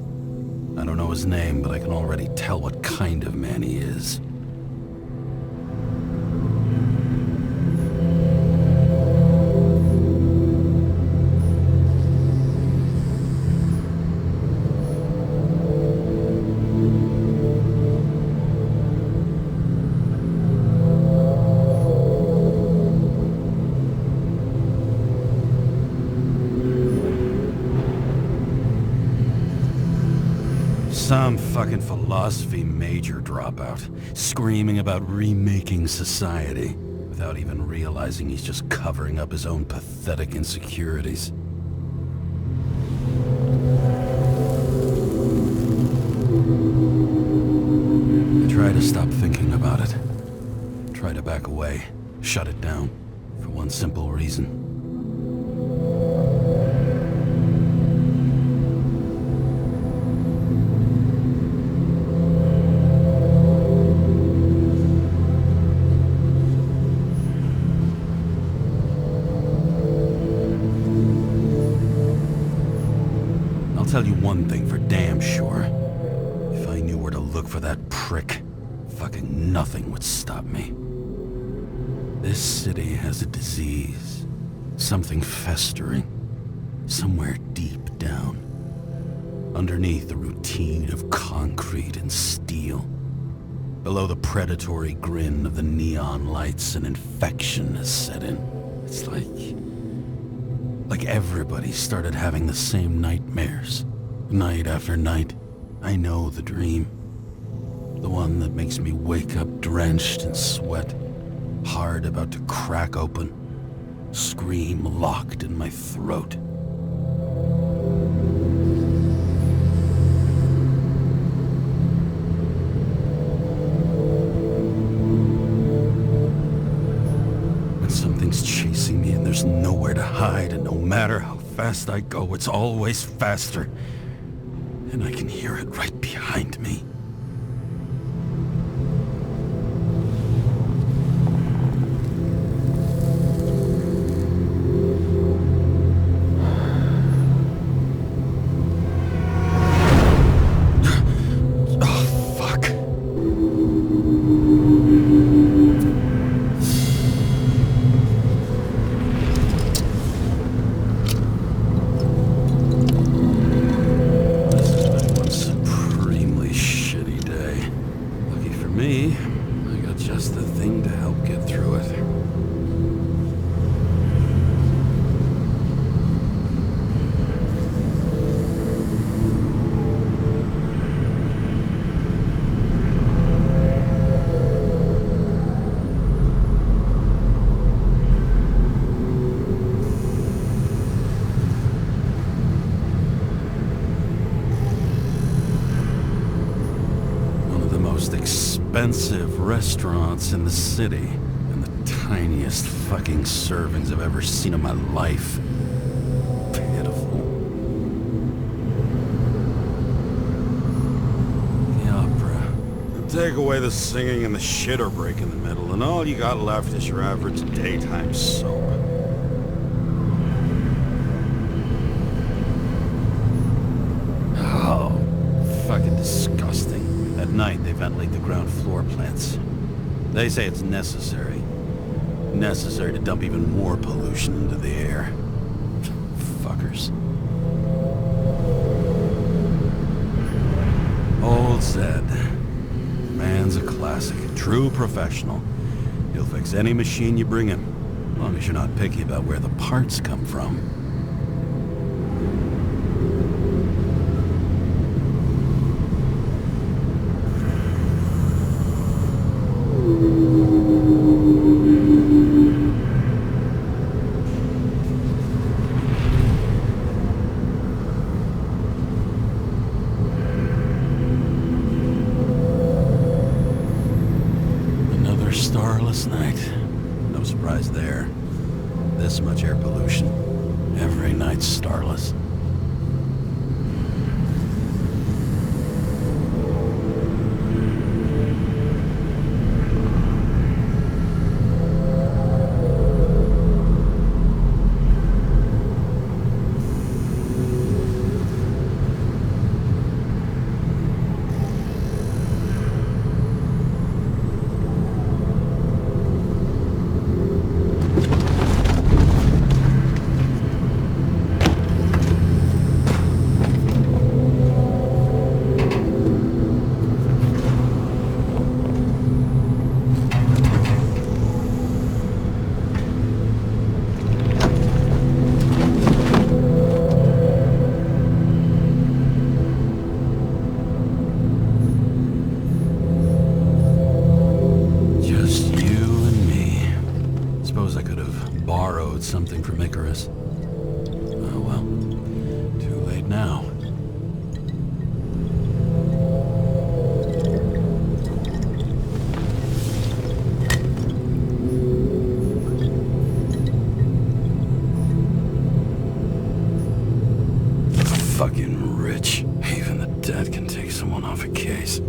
I don't know his name, but I can already tell what kind of man he is. Some fucking philosophy major dropout, screaming about remaking society, without even realizing he's just covering up his own pathetic insecurities. I try to stop thinking about it. Try to back away, shut it down, for one simple reason. I'll tell you one thing for damn sure. If I knew where to look for that prick, fucking nothing would stop me. This city has a disease. Something festering. Somewhere deep down. Underneath the routine of concrete and steel. Below the predatory grin of the neon lights, an infection has set in. It's like everybody started having the same nightmares. Night after night. I know the dream. The one that makes me wake up drenched in sweat. Heart about to crack open. Scream locked in my throat. Something's chasing me and there's nowhere to hide, and no matter how fast I go, it's always faster. And I can hear it right behind me. Expensive restaurants in the city, and the tiniest fucking servings I've ever seen in my life. Pitiful. The opera. Take away the singing and the shitter break in the middle, and all you got left is your average daytime soap. Oh, fucking disgusting. At night, they ventilate the ground floor plants. They say it's necessary. Necessary to dump even more pollution into the air. Fuckers. Old said. Man's a classic. True professional. He'll fix any machine you bring him. As long as you're not picky about where the parts come from. Another starless night. No surprise there. This much air pollution. Every night's starless. Something from Icarus. Oh well, too late now. Fucking rich. Even the dead can take someone off a case.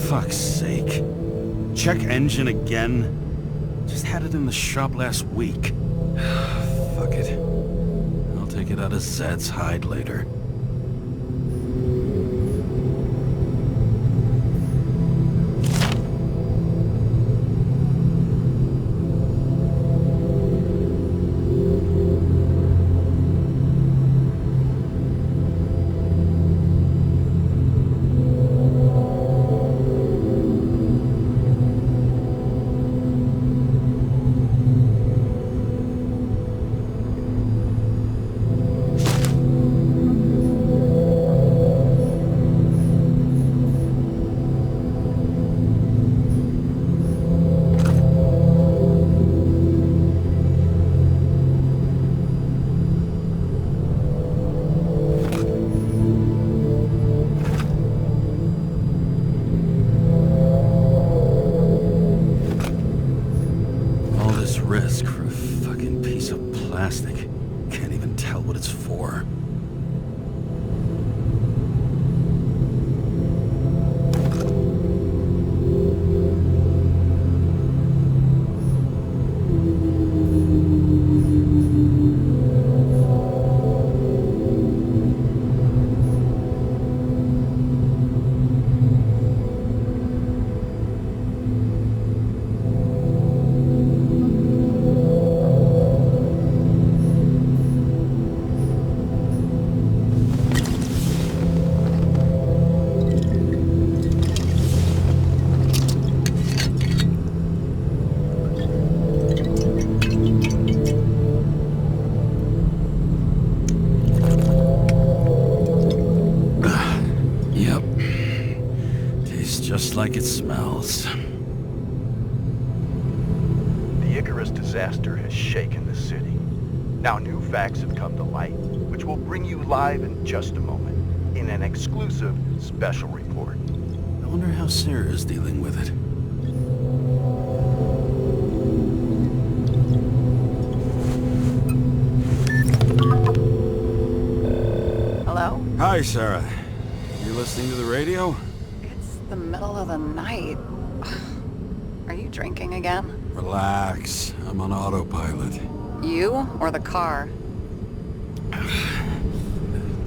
Fuck's sake. Check engine again? Just had it in the shop last week. Fuck it. I'll take it out of Zed's hide later. Risk for a fucking piece of plastic. Can't even tell what it's for. Just like it smells. The Icarus disaster has shaken the city. Now new facts have come to light, which will bring you live in just a moment, in an exclusive special report. I wonder how Sarah is dealing with it. Hello? Hi, Sarah. You listening to the radio? The middle of the night. Are you drinking again? Relax. I'm on autopilot. You or the car?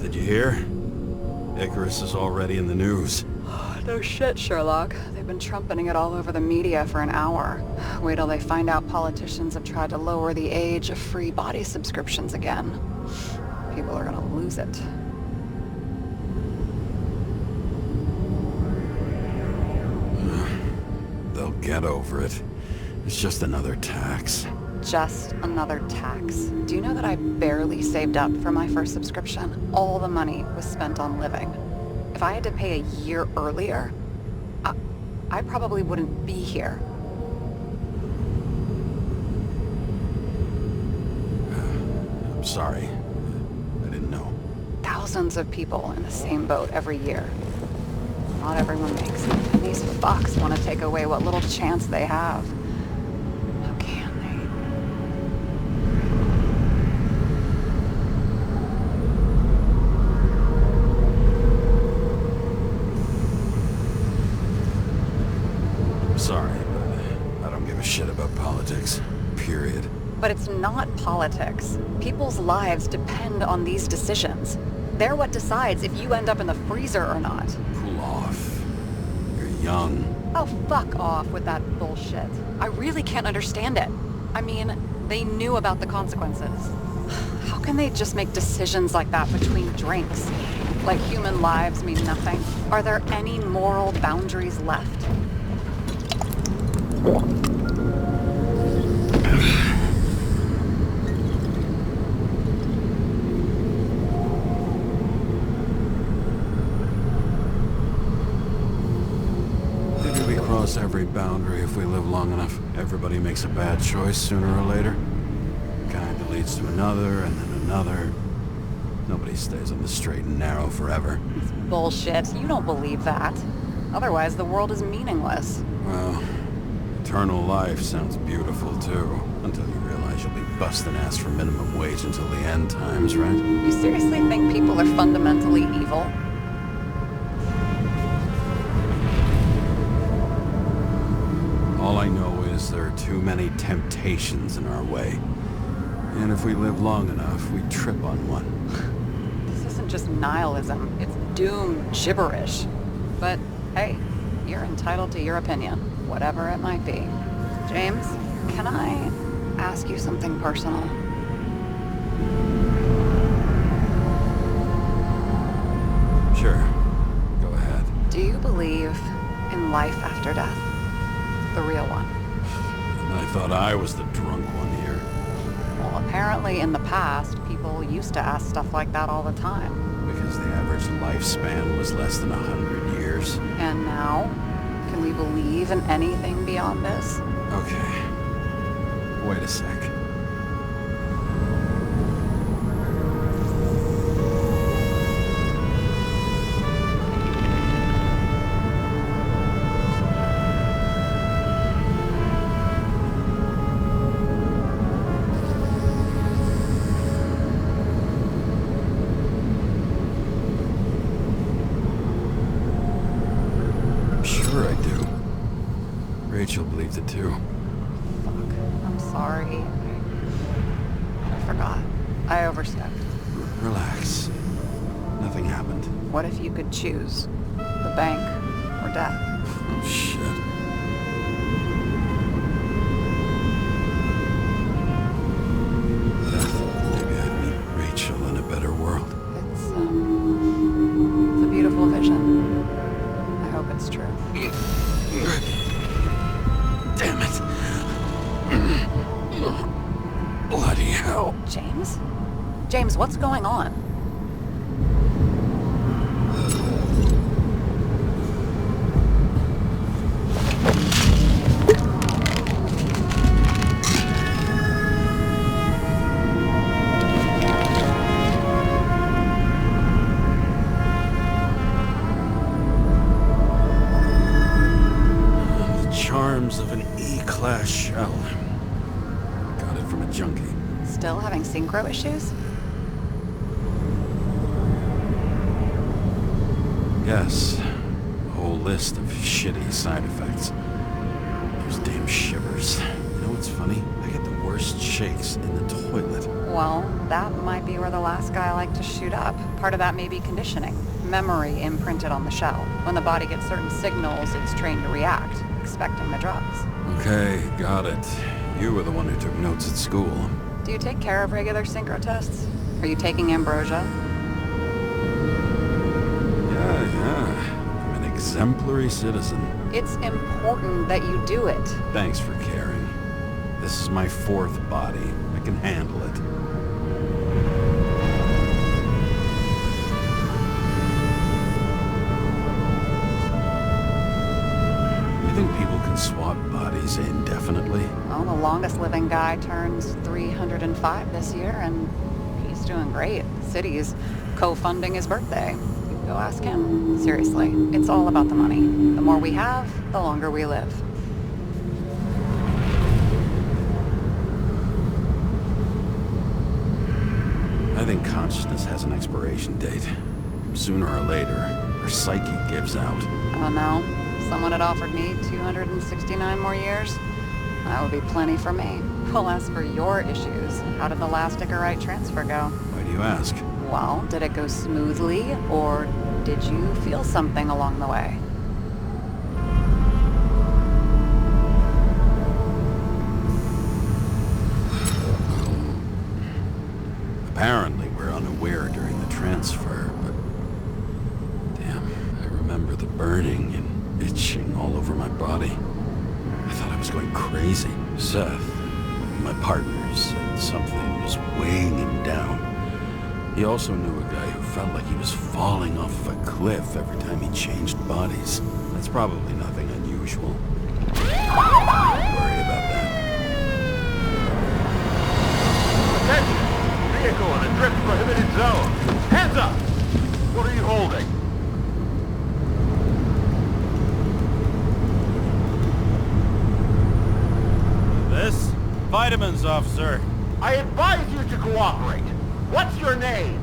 Did you hear? Icarus is already in the news. No shit, Sherlock. They been trumpeting it all over the media for an hour. Wait till they find out politicians have tried to lower the age of free body subscriptions again. People are gonna lose it. They'll get over it. It's just another tax. Just another tax. Do you know that I barely saved up for my first subscription? All the money was spent on living. If I had to pay a year earlier, I probably wouldn't be here. I'm sorry. I didn't know. Thousands of people in the same boat every year. Not everyone makes it. And these fucks want to take away what little chance they have. How can I'm sorry, but I don't give a shit about politics. Period. But it's not politics. People's lives depend on these decisions. They're what decides if you end up in the freezer or not. Cool off. You're young. Oh, fuck off with that bullshit. I really can't understand it. I mean, they knew about the consequences. How can they just make decisions like that between drinks? Like human lives mean nothing? Are there any moral boundaries left? Every boundary if we live long enough. Everybody makes a bad choice sooner or later. Kind of leads to another and then another. Nobody stays on the straight and narrow forever. It's bullshit. You don't believe that. Otherwise, the world is meaningless. Well, eternal life sounds beautiful too. Until you realize you'll be busting ass for minimum wage until the end times, right? You seriously think people are fundamentally evil? All I know is there are too many temptations in our way. And if we live long enough, we trip on one. This isn't just nihilism, it's doom gibberish. But hey, you're entitled to your opinion, whatever it might be. James, can I ask you something personal? Sure. Go ahead. Do you believe in life after death? The real one? I thought I was the drunk one here. Well, apparently in the past, people used to ask stuff like that all the time. Because the average lifespan was less than 100 years. And now? Can we believe in anything beyond this? Okay. Wait a sec. Rachel believed it too. Fuck. I'm sorry. I forgot. I overstepped. Relax. Nothing happened. What if you could choose? The bank or death? Oh, shit. Maybe I'd meet Rachel in a better world. It's a beautiful vision. I hope it's true. Damn it. Bloody hell. James? James, what's going on? Of an E-class shell. Got it from a junkie. Still having synchro issues? Yes. A whole list of shitty side effects. Those damn shivers. You know what's funny? I get the worst shakes in the toilet. Well, that might be where the last guy liked to shoot up. Part of that may be conditioning. memory imprinted on the shell. When the body gets certain signals, it's trained to react, expecting the drugs. Okay, got it. You were the one who took notes at school. Do you take care of regular synchro tests? Are you taking ambrosia? Yeah. I'm an exemplary citizen. It's important that you do it. Thanks for caring. This is my 4th body. I can handle it. You think people can swap bodies indefinitely? Well, the longest living guy turns 305 this year, and he's doing great. The city's co-funding his birthday. You go ask him. Seriously, it's all about the money. The more we have, the longer we live. I think consciousness has an expiration date. Sooner or later, our psyche gives out. Oh no, someone had offered me 269 more years. That would be plenty for me. Well, as for your issues, how did the last Icarite transfer go? Why do you ask? Well, did it go smoothly, or did you feel something along the way? Apparently, we're unaware during the transfer, but... Damn, I remember the burning and itching all over my body. I thought I was going crazy. Seth, my partner, said something was weighing him down. He also knew a guy who felt like he was falling off of a cliff every time he changed bodies. That's probably nothing unusual. Don't worry about that. Attention! Vehicle in a drift prohibited zone. Hands up! What are you holding? This? Vitamins, officer. I advise you to cooperate. What's your name?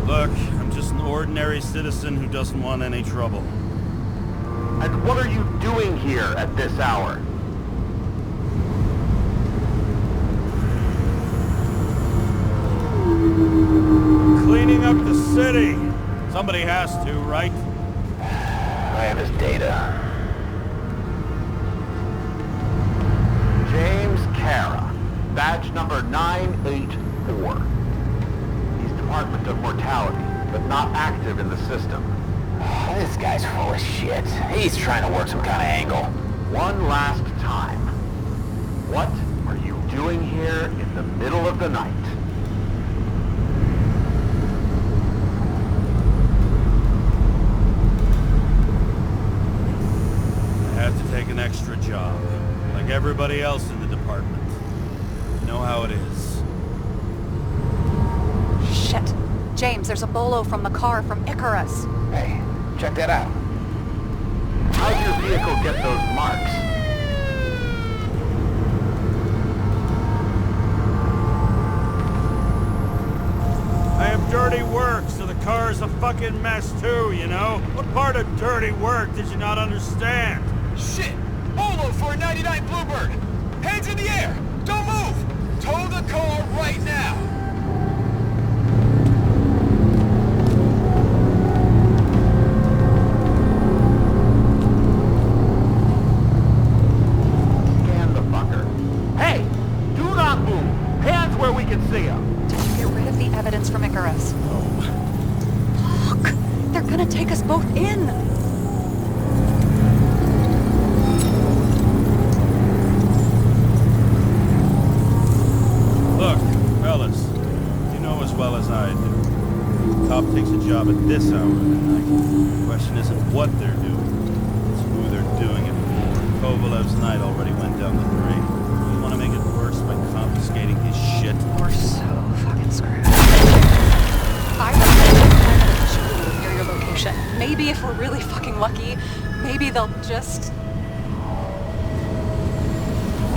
Look, I'm just an ordinary citizen who doesn't want any trouble. And what are you doing here at this hour? Cleaning up the city. Somebody has to, right? I have his data. James Kara, badge number 984. He's Department of Mortality, but not active in the system. This guy's full of shit. He's trying to work some kind of angle. One last time. What are you doing here in the middle of the night? I had to take an extra job, like everybody else in the department. You know how it is. Shit. James, there's a bolo from the car from Icarus. Hey, check that out. How'd your vehicle get those marks? I have dirty work, so the car's a fucking mess too, you know? What part of dirty work did you not understand? Shit! Bolo for a 99 Bluebird! Hands in the air! Don't move! Tow the car right now! Scan the fucker. Hey! Do not move! Hands where we can see them! Did you get rid of the evidence from Icarus? Look! They're gonna take us both in! Look, fellas, you know as well as I do. Cop takes a job at this hour of the night. The question isn't what they're doing, it's who they're doing it for. Kovalev's night already went down the drain. You want to make it worse by confiscating his shit? We're so fucking screwed. I recommend near your location. Maybe if we're really fucking lucky, maybe they'll just...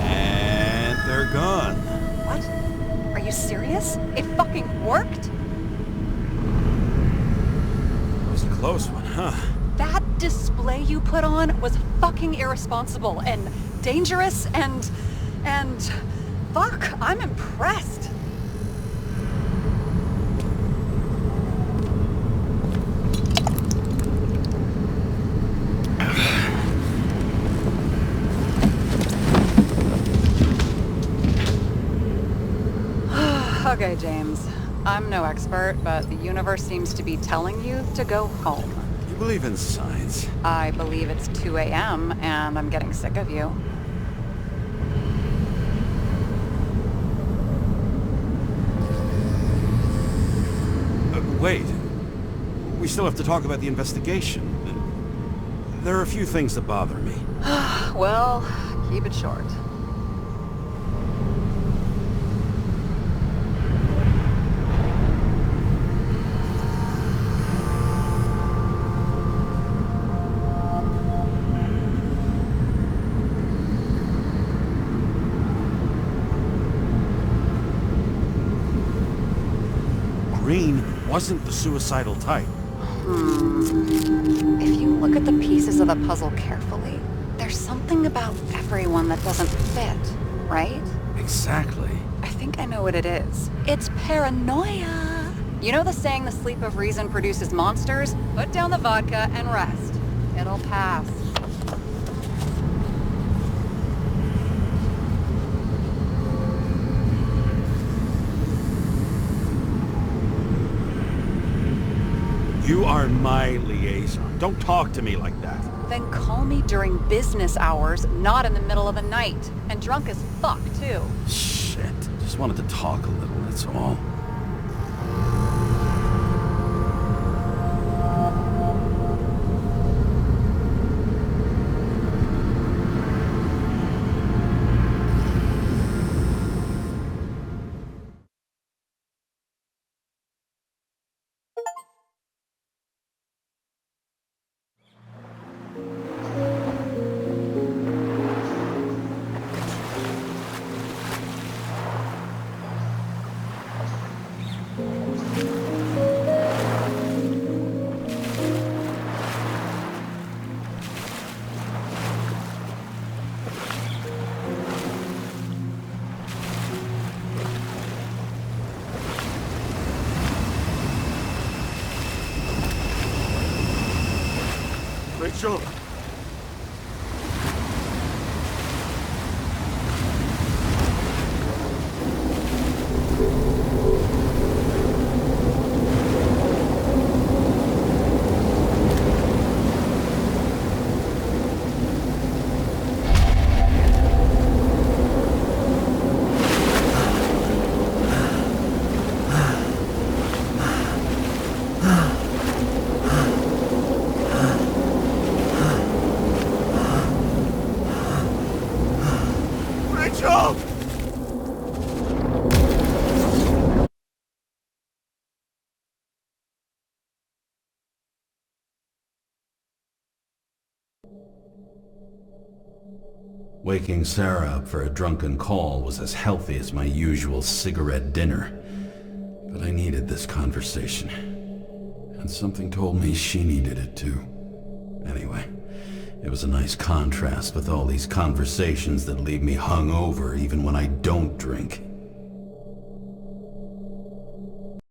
And they're gone. What? Are you serious? It fucking worked? It was a close one, huh? That display you put on was fucking irresponsible and dangerous and fuck? I'm impressed. Okay, James. I'm no expert, but the universe seems to be telling you to go home. You believe in science? I believe it's 2 a.m. and I'm getting sick of you. Wait. We still have to talk about the investigation. There are a few things that bother me. Well, keep it short. Green wasn't the suicidal type. If you look at the pieces of the puzzle carefully, there's something about everyone that doesn't fit, right? Exactly. I think I know what it is. It's paranoia. You know the saying, the sleep of reason produces monsters? Put down the vodka and rest. It'll pass. You are my liaison. Don't talk to me like that. Then call me during business hours, not in the middle of the night. And drunk as fuck, too. Shit. Just wanted to talk a little, that's all. Rachel! Waking Sarah up for a drunken call was as healthy as my usual cigarette dinner. But I needed this conversation. And something told me she needed it too. Anyway, it was a nice contrast with all these conversations that leave me hungover even when I don't drink.